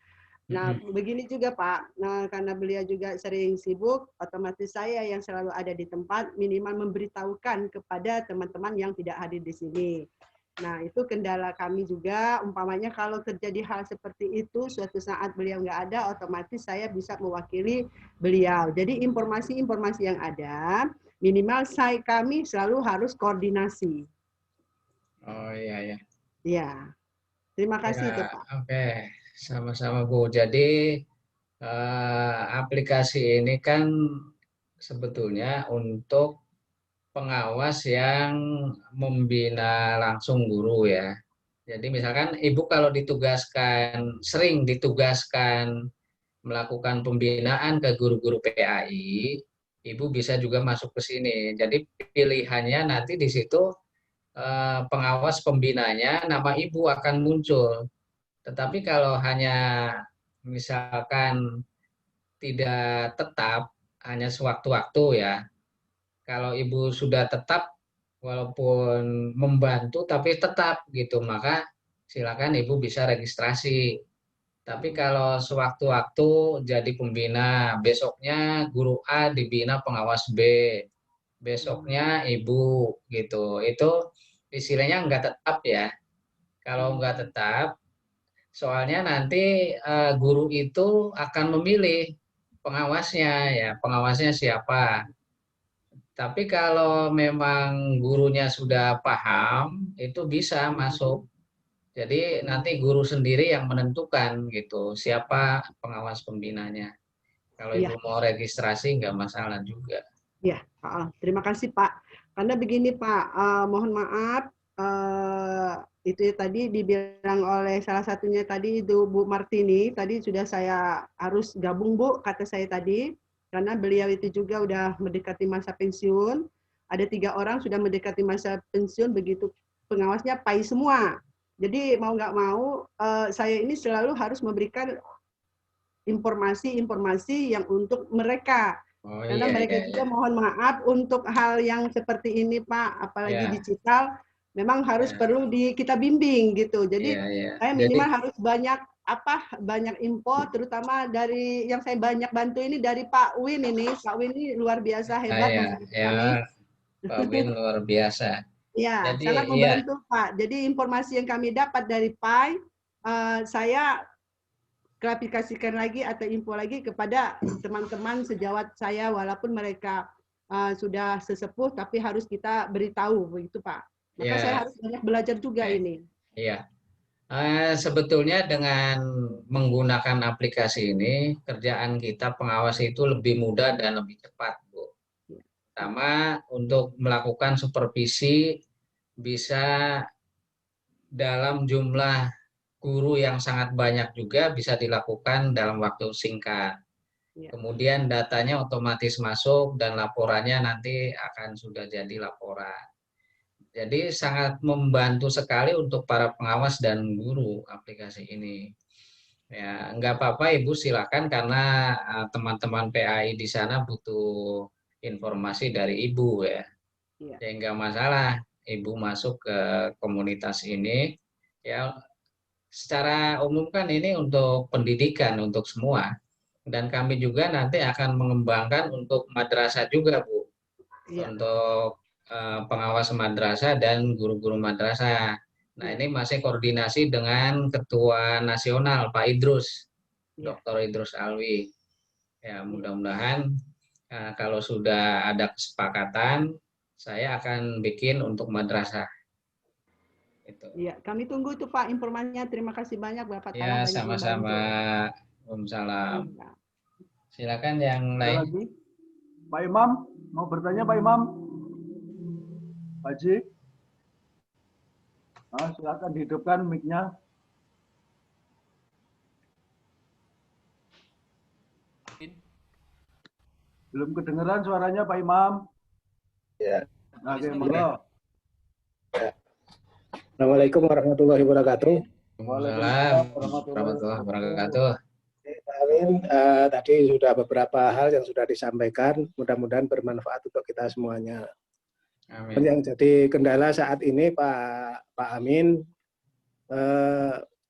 Nah, begini juga Pak, nah, karena beliau juga sering sibuk, otomatis saya yang selalu ada di tempat minimal memberitahukan kepada teman-teman yang tidak hadir di sini. Nah, itu kendala kami juga, umpamanya kalau terjadi hal seperti itu, suatu saat beliau nggak ada, otomatis saya bisa mewakili beliau. Jadi informasi-informasi yang ada, minimal kami selalu harus koordinasi. Oh iya, ya. Ya, terima kasih ya, Pak. Oke, sama-sama Bu. Jadi aplikasi ini kan sebetulnya untuk pengawas yang membina langsung guru ya. Jadi misalkan Ibu kalau sering ditugaskan melakukan pembinaan ke guru-guru PAI, Ibu bisa juga masuk ke sini. Jadi pilihannya nanti di situ pengawas pembinanya nama Ibu akan muncul. Tetapi kalau hanya misalkan tidak tetap, hanya sewaktu-waktu ya. Kalau ibu sudah tetap, walaupun membantu tapi tetap gitu, maka silakan ibu bisa registrasi. Tapi kalau sewaktu-waktu jadi pembina, besoknya guru A dibina pengawas B, besoknya ibu gitu. Itu istilahnya nggak tetap ya. Kalau nggak tetap, soalnya nanti guru itu akan memilih pengawasnya ya, pengawasnya siapa. Tapi kalau memang gurunya sudah paham, itu bisa masuk. Jadi nanti guru sendiri yang menentukan gitu siapa pengawas pembinanya. Kalau Iya. ibu mau registrasi nggak masalah juga. Ya, terima kasih Pak. Karena begini Pak, mohon maaf, itu tadi dibilang oleh salah satunya tadi itu Bu Martini, tadi sudah saya harus gabung Bu, kata saya tadi, karena beliau itu juga udah mendekati masa pensiun, ada 3 orang sudah mendekati masa pensiun, begitu pengawasnya PAI semua. Jadi mau nggak mau, saya ini selalu harus memberikan informasi-informasi yang untuk mereka. Oh, Karena iya, mereka iya, juga iya. mohon maaf untuk hal yang seperti ini Pak, apalagi Ya, digital, memang harus perlu kita bimbing gitu. Jadi iya, iya. saya Jadi minimal harus banyak info, terutama dari yang saya banyak bantu ini dari Pak Win ini. Pak Win ini luar biasa hebat ya, membantu ya, kami. Pak Win luar biasa. Ya, Jadi sangat iya, membantu Pak. Jadi informasi yang kami dapat dari PAI, saya klarifikasikan lagi atau info lagi kepada teman-teman sejawat saya, walaupun mereka sudah sesepuh, tapi harus kita beritahu begitu Pak. Maka saya ya, harus banyak belajar juga ini. iya. Sebetulnya dengan menggunakan aplikasi ini, kerjaan kita pengawas itu lebih mudah dan lebih cepat, Bu. Pertama, untuk melakukan supervisi bisa dalam jumlah guru yang sangat banyak juga bisa dilakukan dalam waktu singkat. Kemudian datanya otomatis masuk dan laporannya nanti akan sudah jadi laporan. Jadi sangat membantu sekali untuk para pengawas dan guru aplikasi ini. Ya, nggak apa-apa Ibu silakan karena teman-teman PAI di sana butuh informasi dari Ibu ya. Ya nggak masalah Ibu masuk ke komunitas ini. Ya, secara umum kan ini untuk pendidikan untuk semua. Dan kami juga nanti akan mengembangkan untuk madrasah juga, Bu. Untuk pengawas madrasah dan guru-guru madrasah. Nah, ini masih koordinasi dengan Ketua Nasional Pak Idrus, Dr. Idrus Alwi. Ya, mudah-mudahan kalau sudah ada kesepakatan, saya akan bikin untuk madrasah. Iya, kami tunggu itu Pak informasinya. Terima kasih banyak Bapak. Ya, sama-sama. Waalaikumsalam. Silakan yang Ada lain. lagi? Pak Imam, mau bertanya Pak Imam? Pak Haji? Silakan dihidupkan mic-nya. Belum kedengeran suaranya Pak Imam. Ya. Oke, monggo. Assalamualaikum warahmatullahi wabarakatuh. Waalaikumsalam warahmatullahi wabarakatuh. Pak Amin, tadi sudah beberapa hal yang sudah disampaikan, mudah-mudahan bermanfaat untuk kita semuanya. Amin. Yang jadi kendala saat ini Pak Amin,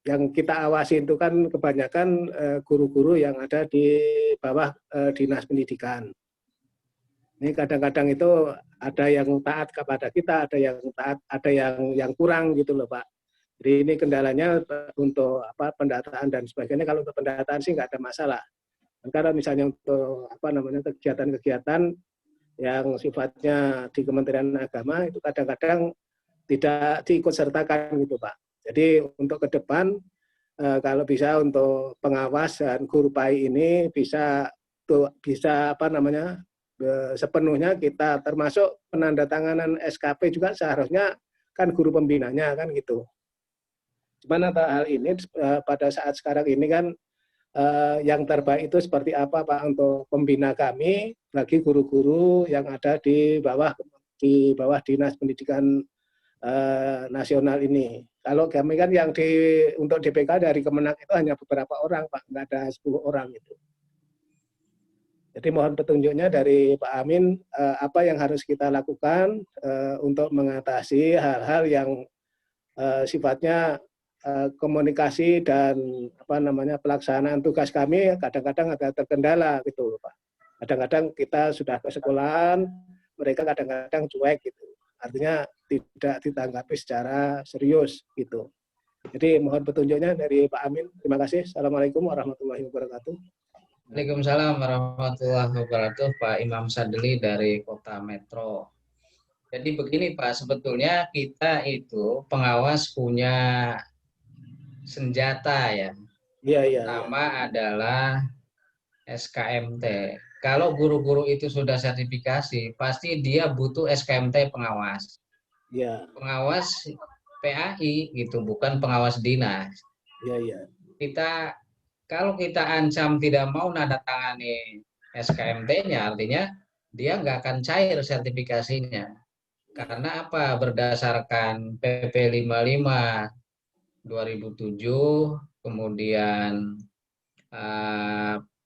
yang kita awasi itu kan kebanyakan guru-guru yang ada di bawah dinas pendidikan. Ini kadang-kadang itu ada yang taat kepada kita, ada yang taat, ada yang kurang gitu loh Pak. Jadi ini kendalanya untuk pendataan dan sebagainya. Kalau untuk pendataan sih nggak ada masalah. Karena misalnya untuk kegiatan-kegiatan yang sifatnya di Kementerian Agama itu kadang-kadang tidak diikut sertakan gitu Pak. Jadi untuk ke depan kalau bisa untuk pengawas dan guru PAI ini bisa sepenuhnya kita termasuk penandatanganan SKP juga seharusnya kan guru pembinanya kan gitu. Cuman hal ini pada saat sekarang ini kan yang terbaik itu seperti apa Pak untuk pembina kami bagi guru-guru yang ada di bawah Dinas Pendidikan nasional ini. Kalau kami kan yang untuk DPK dari Kemenak itu hanya beberapa orang, Pak, nggak ada 10 orang itu. Jadi mohon petunjuknya dari Pak Amin apa yang harus kita lakukan untuk mengatasi hal-hal yang sifatnya komunikasi dan pelaksanaan tugas kami kadang-kadang agak terkendala gitu, Pak. Kadang-kadang kita sudah ke sekolahan, mereka kadang-kadang cuek gitu. Artinya tidak ditanggapi secara serius gitu. Jadi mohon petunjuknya dari Pak Amin. Terima kasih. Assalamualaikum warahmatullahi wabarakatuh. Waalaikumsalam warahmatullahi wabarakatuh, Pak Imam Sadli dari Kota Metro. Jadi begini Pak, sebetulnya kita itu pengawas punya senjata ya. Iya. Pertama adalah SKMT. Kalau guru-guru itu sudah sertifikasi, pasti dia butuh SKMT pengawas. Iya. Pengawas PAI gitu, bukan pengawas dinas. Iya. Kalau kita ancam tidak mau nandatangani SKMT-nya, artinya dia nggak akan cair sertifikasinya. Karena apa? Berdasarkan PP 55 2007, kemudian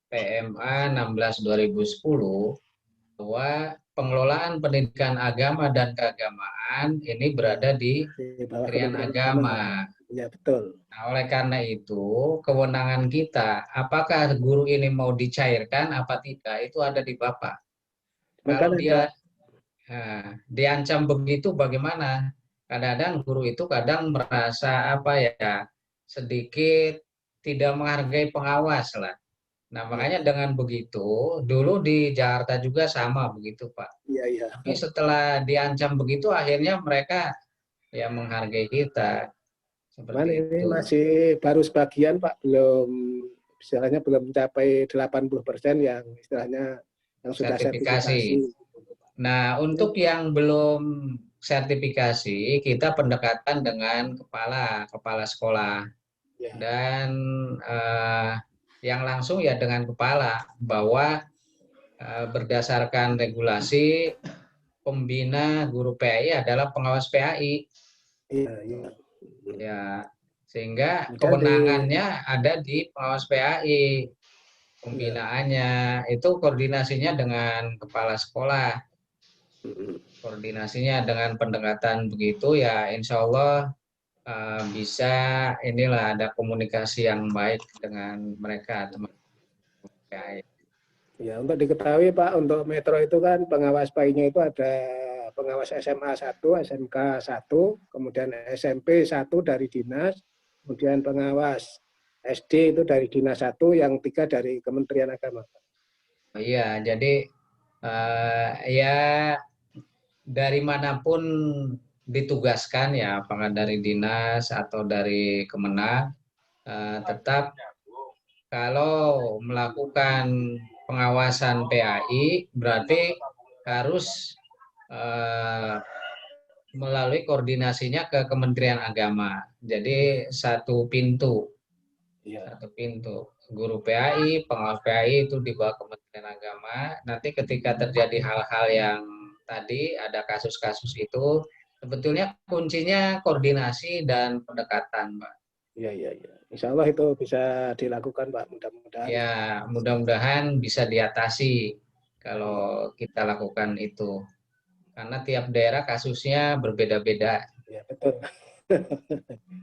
PMA 16 2010, bahwa pengelolaan pendidikan agama dan keagamaan ini berada di Kementerian Agama. Ya, betul. Nah, oleh karena itu, kewenangan kita, apakah guru ini mau dicairkan apa tidak, itu ada di Bapak. Kalau dia diancam begitu bagaimana? Kadang-kadang guru itu kadang merasa sedikit tidak menghargai pengawas lah. Nah, makanya dengan begitu, dulu di Jakarta juga sama begitu, Pak. Iya. Tapi setelah diancam begitu, akhirnya mereka ya menghargai kita. Seperti ini itu. masih baru sebagian, Pak, istilahnya belum mencapai 80% yang istilahnya yang sudah sertifikasi. Nah, untuk yang belum sertifikasi, kita pendekatan dengan kepala sekolah. Ya. Dan yang langsung ya dengan kepala, bahwa berdasarkan regulasi pembina guru PAI adalah pengawas PAI. Iya. Ya, sehingga kewenangannya ada di pengawas PAI. Pembinaannya itu koordinasinya dengan kepala sekolah. Koordinasinya dengan pendekatan begitu ya, insya Allah bisa ada komunikasi yang baik dengan mereka, teman-teman PAI. Ya, untuk diketahui Pak, untuk Metro itu kan pengawas PAI-nya itu ada pengawas SMA 1, SMK 1, kemudian SMP 1 dari dinas, kemudian pengawas SD itu dari dinas 1, yang 3 dari Kementerian Agama. Iya, jadi ya dari manapun ditugaskan ya, apakah dari dinas atau dari Kemenag, tetap kalau melakukan pengawasan PAI berarti harus melalui koordinasinya ke Kementerian Agama. Jadi satu pintu. Guru PAI, pengawas PAI itu di bawah Kementerian Agama. Nanti ketika terjadi hal-hal yang tadi ada kasus-kasus itu, sebetulnya kuncinya koordinasi dan pendekatan, Pak. Iya. Insya Allah itu bisa dilakukan, Pak. Mudah-mudahan. Ya, mudah-mudahan bisa diatasi kalau kita lakukan itu. Karena tiap daerah kasusnya berbeda-beda. Ya, betul.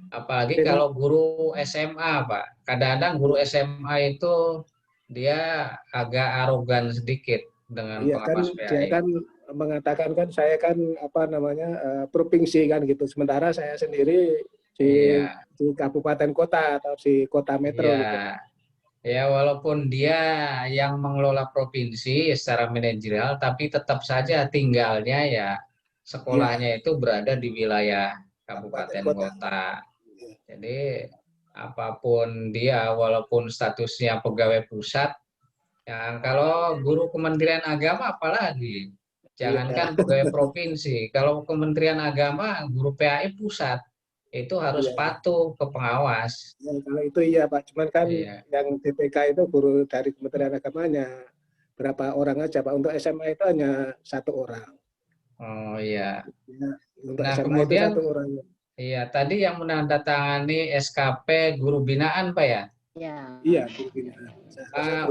Apalagi kalau guru SMA, Pak. Kadang-kadang guru SMA itu dia agak arogan sedikit dengan pengawas PAI. Dia kan mengatakan kan saya kan provinsi kan gitu. Sementara saya sendiri di kabupaten kota atau di kota metro. Gitu. Ya, walaupun dia yang mengelola provinsi secara manajerial, tapi tetap saja tinggalnya ya sekolahnya itu berada di wilayah kabupaten kota. Jadi apapun dia, walaupun statusnya pegawai pusat, ya kalau guru Kementerian Agama apalagi, jangankan pegawai provinsi, kalau Kementerian Agama guru PAI pusat itu harus patuh ke pengawas. Ya, kalau itu iya Pak, cuman kan yang DPK itu guru dari Kementerian Agamanya berapa orang aja Pak, untuk SMA itu hanya 1 orang. Oh iya. Untuk Nah, SMA itu kemudian 1 orang. iya, tadi yang menandatangani SKP guru binaan, Pak ya. Iya, guru binaan.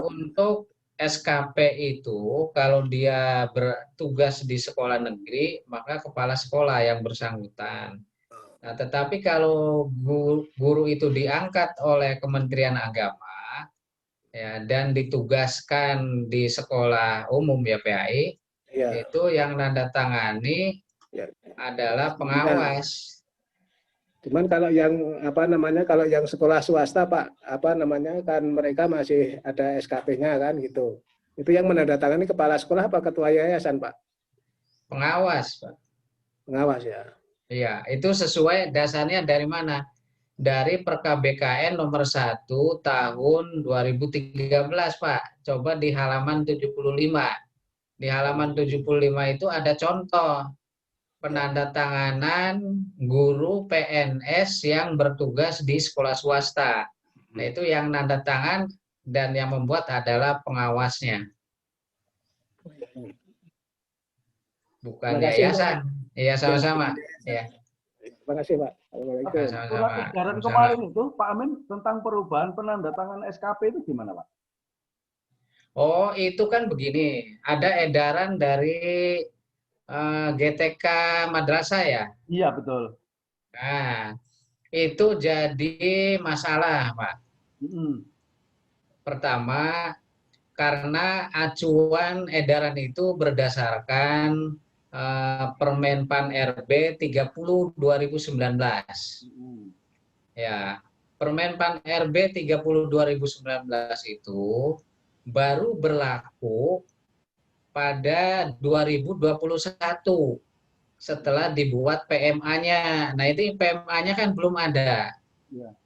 Untuk SKP itu kalau dia bertugas di sekolah negeri, maka kepala sekolah yang bersangkutan. Nah, tetapi kalau guru itu diangkat oleh Kementerian Agama ya dan ditugaskan di sekolah umum ya PAI, Iya. itu yang nandatangani Ya. adalah pengawas. Cuman kalau yang apa namanya, kalau yang sekolah swasta Pak, apa namanya, kan mereka masih ada SKP-nya kan gitu. Itu yang menandatangani kepala sekolah apa ketua yayasan Pak? Pengawas, Pak. Pengawas ya. Iya, itu sesuai dasarnya dari mana? Dari Perka BKN nomor 1 tahun 2013, Pak. Coba di halaman 75. Di halaman 75 itu ada contoh penandatanganan guru PNS yang bertugas di sekolah swasta. Nah, itu yang nanda tangan dan yang membuat adalah pengawasnya. Bukan yayasan. Iya, sama-sama. Ya. Terima kasih Pak. Assalamualaikum. Surat edaran kemarin itu Pak Amin tentang perubahan penandatangan SKP itu gimana Pak? Oh, itu kan begini. Ada edaran dari GTK Madrasah ya? Iya, betul. Nah, itu jadi masalah, Pak. Pertama, karena acuan edaran itu berdasarkan Permenpan RB 30 2019. Ya, Permenpan RB 30 2019 itu baru berlaku pada 2021 setelah dibuat PMA-nya. Nah, itu PMA-nya kan belum ada. Ya.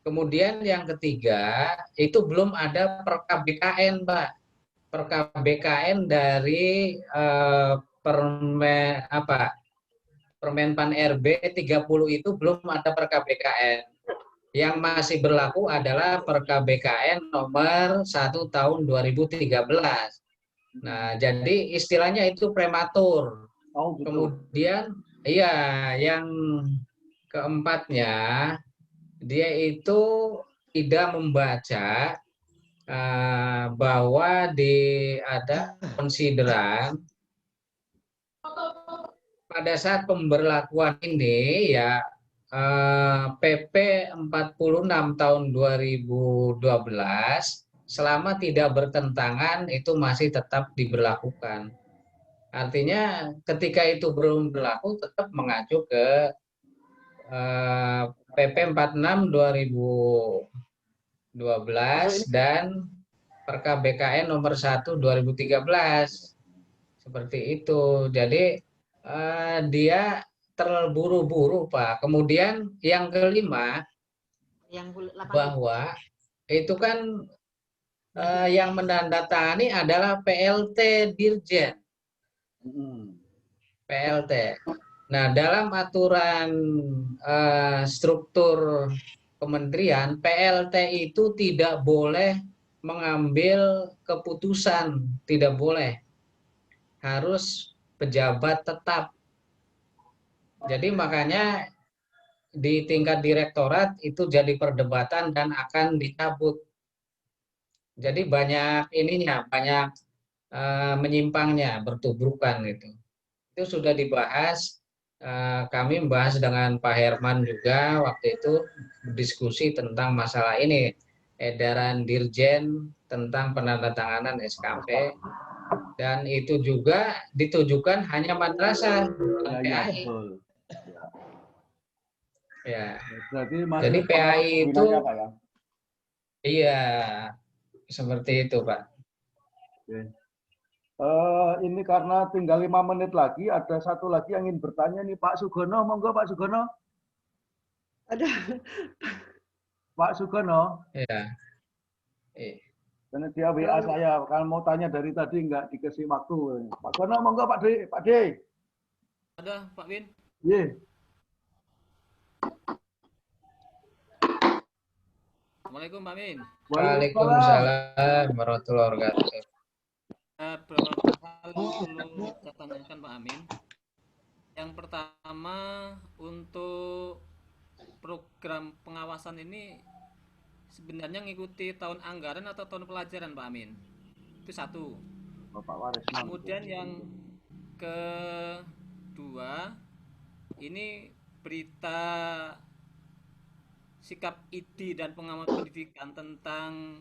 Kemudian yang ketiga, itu belum ada Perka BKN, Pak. Perka BKN dari Permenpan RB 30 itu belum ada Perka BKN. Yang masih berlaku adalah Perka BKN nomor 1 tahun 2013. Nah, jadi istilahnya itu prematur. Oh, gitu. Kemudian, iya, yang keempatnya, dia itu tidak membaca bahwa ada konsideran pada saat pemberlakuan ini ya PP 46 tahun 2012 selama tidak bertentangan itu masih tetap diberlakukan. Artinya ketika itu belum berlaku tetap mengacu ke PP 46 2012 dan Perka BKN nomor 1 2013. Seperti itu. Jadi dia terburu-buru, Pak. Kemudian yang kelima, bahwa itu kan yang menandatangani adalah PLT Dirjen. PLT. Nah, dalam aturan struktur kementerian, PLT itu tidak boleh mengambil keputusan, tidak boleh. Harus pejabat tetap. Jadi makanya di tingkat direktorat itu jadi perdebatan dan akan dicabut. Jadi banyak ininya, banyak menyimpangnya, bertubrukan itu. Itu sudah dibahas. Kami membahas dengan Pak Herman juga waktu itu diskusi tentang masalah ini, edaran Dirjen tentang penandatanganan SKP, dan itu juga ditujukan hanya madrasah, bukan PAI. Ya. Jadi PAI itu, iya, seperti itu, Pak. Oke. Ini karena tinggal 5 menit lagi, ada satu lagi yang ingin bertanya nih, Pak Sugono, monggo Pak Sugono. Ada. Pak Sugono. Iya. Karena dia WA saya, kalau mau tanya dari tadi nggak dikasih waktu. Pak Sugono, monggo Pak D. Pak D. Ada, Pak Win. Iya. Assalamualaikum Pak Min. Waalaikumsalam warahmatullahi wabarakatuh. Beberapa hal yang perlu saya tanyakan Pak Amin. Yang pertama, untuk program pengawasan ini sebenarnya ngikuti tahun anggaran atau tahun pelajaran, Pak Amin? Itu satu. Kemudian yang kedua, ini berita sikap ID dan pengamat pendidikan tentang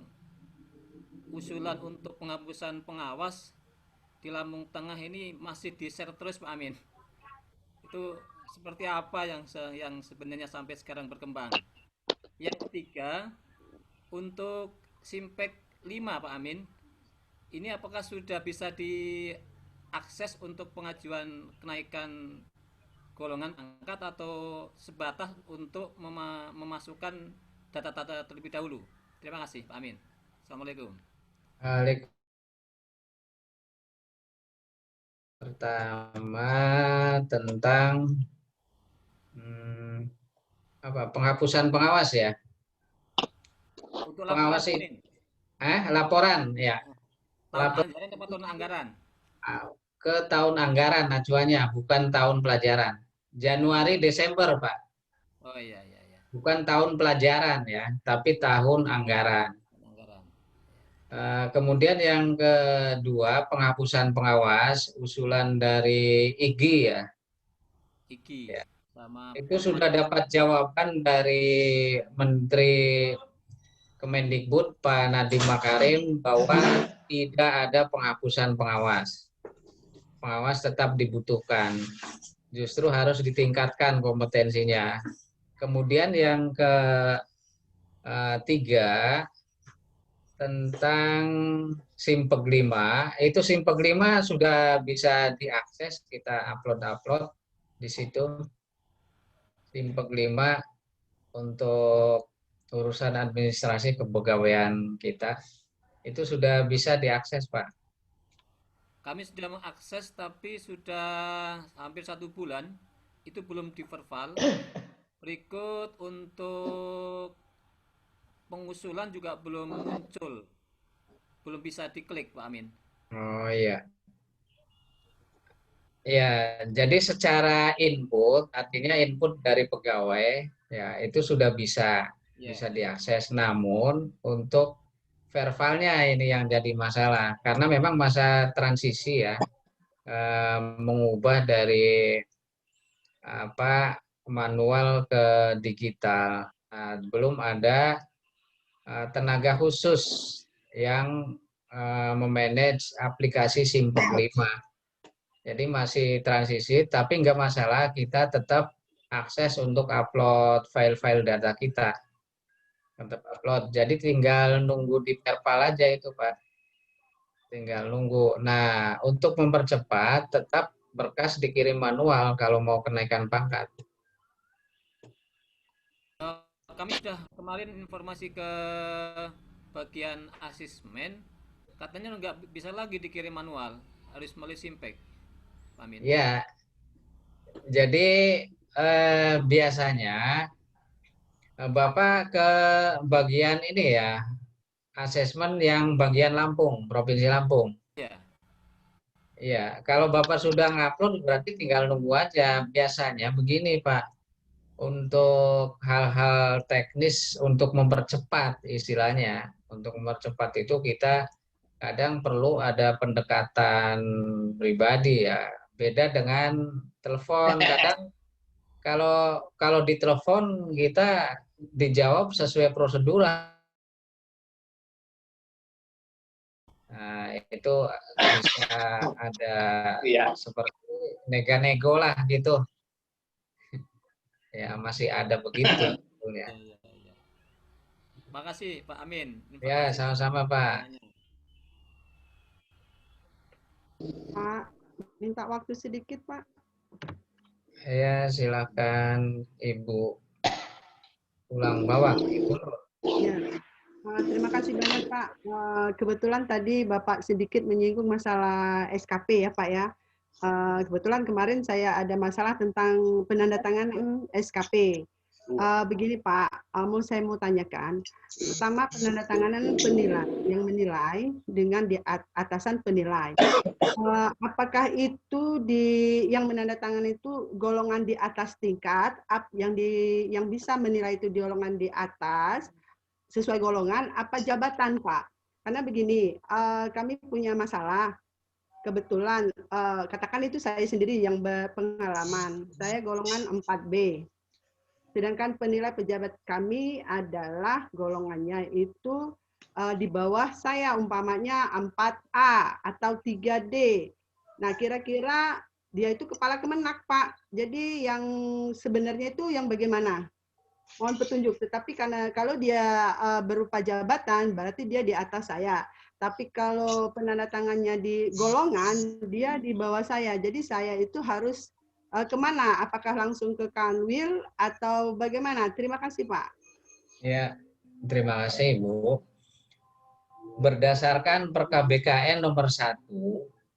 usulan untuk penghapusan pengawas di Lampung Tengah ini masih di-share terus, Pak Amin. Itu seperti apa yang sebenarnya sampai sekarang berkembang. Yang ketiga, untuk Simpek 5, Pak Amin, ini apakah sudah bisa diakses untuk pengajuan kenaikan golongan pangkat atau sebatas untuk memasukkan data-data terlebih dahulu? Terima kasih, Pak Amin. Assalamualaikum. Pertama tentang penghapusan pengawas ya. Untuk pengawas laporan, laporan ya. Laporan tahun anggaran. Ke tahun anggaran acuannya, bukan tahun pelajaran. Januari Desember, Pak. Oh iya. Bukan tahun pelajaran ya, tapi tahun anggaran. Kemudian yang kedua, penghapusan pengawas, usulan dari IGI ya. IGI. Ya. Sama itu sudah dapat jawaban dari Menteri Kemendikbud Pak Nadiem Makarim bahwa tidak ada penghapusan pengawas. Pengawas tetap dibutuhkan. Justru harus ditingkatkan kompetensinya. Kemudian yang ketiga tentang Simpek 5, itu Simpek 5 sudah bisa diakses, kita upload di situ. Simpek 5 untuk urusan administrasi kepegawaian kita itu sudah bisa diakses, Pak. Kami sudah mengakses, tapi sudah hampir 1 bulan itu belum diverval. Berikut untuk pengusulan juga belum muncul, belum bisa diklik, Pak Amin. Oh iya. Ya, jadi secara input, artinya input dari pegawai, ya itu sudah bisa diakses. Namun untuk verbalnya ini yang jadi masalah, karena memang masa transisi ya, mengubah dari manual ke digital. Belum ada tenaga khusus yang memanage aplikasi Simpek 5. Jadi masih transisi, tapi nggak masalah, kita tetap akses untuk upload file-file data kita. Tetap upload, jadi tinggal nunggu di perpal aja itu, Pak. Tinggal nunggu. Nah, untuk mempercepat, tetap berkas dikirim manual kalau mau kenaikan pangkat. Kami sudah kemarin informasi ke bagian asesmen, katanya nggak bisa lagi dikirim manual, harus melalui Simpek. Amin. Ya, jadi biasanya Bapak ke bagian ini ya, asesmen yang bagian Lampung, Provinsi Lampung. Iya. Iya, kalau Bapak sudah ngupload berarti tinggal nunggu aja. Biasanya begini, Pak, untuk hal-hal teknis untuk mempercepat istilahnya, untuk mempercepat itu kita kadang perlu ada pendekatan pribadi ya. Beda dengan telepon, kadang kalau di telepon kita dijawab sesuai prosedur. Nah, itu bisa ada seperti nego lah gitu. Ya, masih ada begitu. Ya. Makasih Pak Amin. Ya, sama-sama Pak. Pak, minta waktu sedikit, Pak. Ya, silakan Ibu ulang bawah. Ibu. Ya. Terima kasih banyak Pak. Kebetulan tadi Bapak sedikit menyinggung masalah SKP ya Pak ya. Kebetulan kemarin saya ada masalah tentang penandatanganan SKP. Begini Pak, saya mau tanyakan. Pertama penandatanganan penilaian yang penilai dengan di atasan penilai. Apakah itu yang menandatangani itu golongan di atas tingkat, yang bisa menilai itu di golongan di atas sesuai golongan, apa jabatan, Pak? Karena begini, kami punya masalah. Kebetulan, katakan itu saya sendiri yang berpengalaman. Saya golongan 4B. Sedangkan penilai pejabat kami adalah golongannya itu di bawah saya, umpamanya 4A atau 3D. Nah, kira-kira dia itu kepala Kemenak, Pak. Jadi yang sebenarnya itu yang bagaimana? Mohon petunjuk. Tetapi karena kalau dia berupa jabatan, berarti dia di atas saya. Tapi kalau penandatangannya di golongan, dia di bawah saya. Jadi saya itu harus kemana? Apakah langsung ke Kanwil atau bagaimana? Terima kasih, Pak. Ya, terima kasih, Bu. Berdasarkan Perkab BKN nomor 1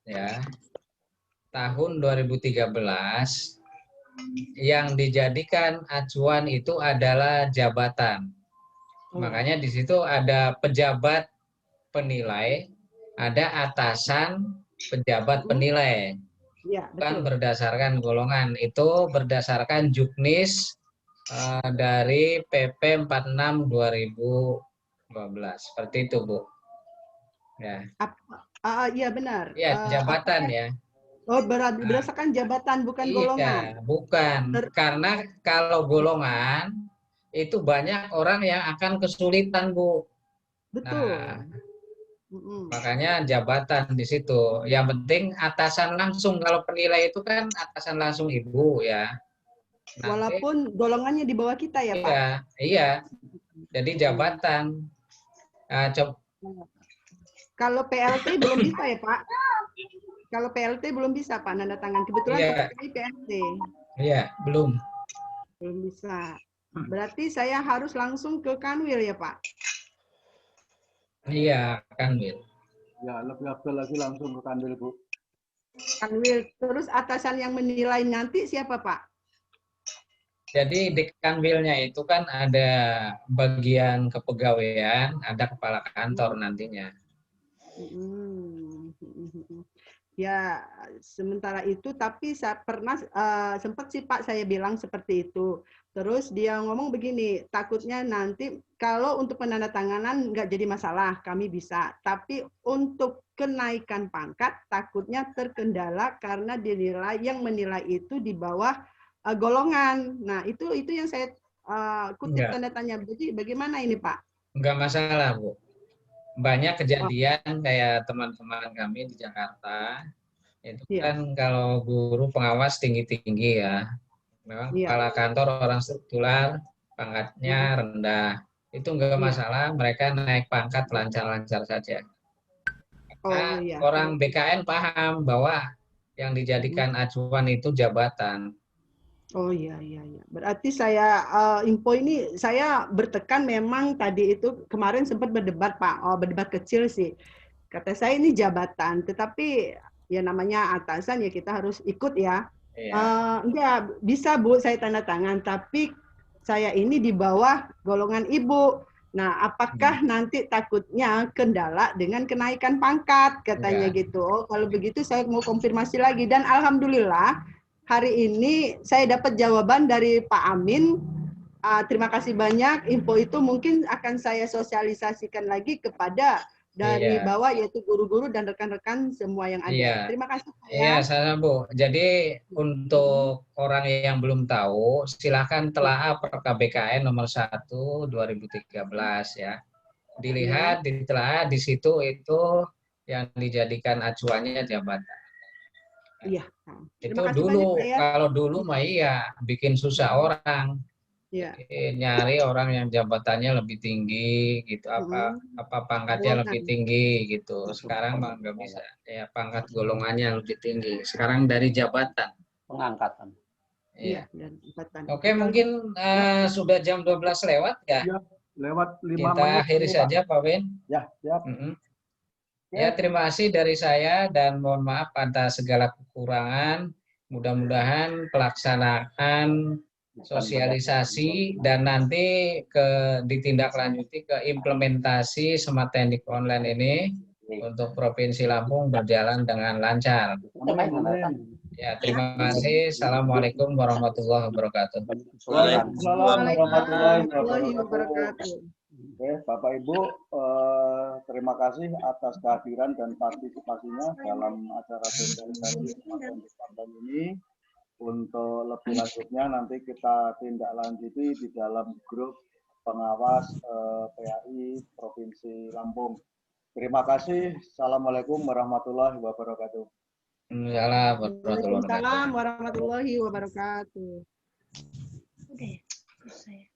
ya, tahun 2013, yang dijadikan acuan itu adalah jabatan. Makanya di situ ada pejabat penilai, ada atasan pejabat penilai. Ya, Bukan betul. berdasarkan golongan, itu berdasarkan juknis dari PP 46 2012. Seperti itu, Bu. Ya. Iya benar. Ya, jabatan ya. Oh, berdasarkan jabatan bukan golongan. Iya, bukan. Karena kalau golongan itu banyak orang yang akan kesulitan, Bu. Betul. Nah, makanya jabatan di situ. Yang penting atasan langsung. Kalau penilai itu kan atasan langsung Ibu ya. Nanti, walaupun golongannya di bawah kita ya, Pak? Iya. Jadi jabatan. Nah, kalau PLT belum bisa ya, Pak? Kalau PLT belum bisa, Pak, nanda tangan. Kebetulan ini PLT. Iya, belum. Belum bisa. Berarti saya harus langsung ke Kanwil ya, Pak? Iya, Kanwil. Ya, lebih afdal lagi langsung ke Kanwil, Bu. Kanwil. Terus atasan yang menilai nanti siapa, Pak? Jadi di Kanwilnya itu kan ada bagian kepegawaian, ada kepala kantor nantinya. Ya, sementara itu, tapi saya pernah sempat sih Pak saya bilang seperti itu. Terus dia ngomong begini, takutnya nanti kalau untuk penandatanganan nggak jadi masalah, kami bisa. Tapi untuk kenaikan pangkat takutnya terkendala karena dinilai yang menilai itu di bawah golongan. Nah, itu yang saya kutip tanda tanya. Jadi bagaimana ini, Pak? Enggak masalah, Bu. Banyak kejadian kayak teman-teman kami di Jakarta, itu kan kalau guru pengawas tinggi-tinggi ya. Memang kepala kantor orang struktural, pangkatnya rendah. Itu enggak masalah, mereka naik pangkat lancar-lancar saja. Nah, orang BKN paham bahwa yang dijadikan acuan itu jabatan. Oh iya. Berarti saya info ini saya bertekan memang tadi itu kemarin sempat berdebat Pak. Oh, berdebat kecil sih. Kata saya ini jabatan, tetapi ya namanya atasan ya kita harus ikut ya. Enggak bisa Bu saya tanda tangan, tapi saya ini di bawah golongan Ibu. Nah, apakah nanti takutnya kendala dengan kenaikan pangkat katanya gitu. Oh, kalau begitu saya mau konfirmasi lagi dan alhamdulillah hari ini saya dapat jawaban dari Pak Amin. Terima kasih banyak. Info itu mungkin akan saya sosialisasikan lagi kepada dari bawah yaitu guru-guru dan rekan-rekan semua yang ada. Terima kasih. Iya, sama Bu. Jadi untuk orang yang belum tahu, silakan telaah Perkab BKN nomor 1 2013 ya. Dilihat, ditelaah di situ itu yang dijadikan acuannya jabatan. Iya. Itu dulu, kalau dulu mah iya, bikin susah orang. Nyari orang yang jabatannya lebih tinggi gitu, apa pangkatnya lebih tinggi gitu. Sekarang mah nggak bisa. Ya pangkat golongannya lebih tinggi. Sekarang dari jabatan. Pengangkatan. Iya. Oke, mungkin sudah jam 12 lewat ya. Lewat 5 Kita menit. akhiri saja Pak Win. Ya, siap. Ya, terima kasih dari saya dan mohon maaf atas segala kekurangan. Mudah-mudahan pelaksanaan sosialisasi dan nanti ditindaklanjuti ke implementasi Smart Tendik online ini untuk Provinsi Lampung berjalan dengan lancar. Ya, terima kasih. Assalamualaikum warahmatullahi wabarakatuh. Waalaikumsalam warahmatullahi warahmatullahi wabarakatuh. Oke, Bapak Ibu, terima kasih atas kehadiran dan partisipasinya dalam acara sosialisasi ini. Untuk lebih lanjutnya nanti kita tindak lanjuti di dalam grup pengawas PAI Provinsi Lampung. Terima kasih. Assalamualaikum warahmatullahi wabarakatuh. Waalaikumsalam warahmatullahi wabarakatuh. Udah, selesai.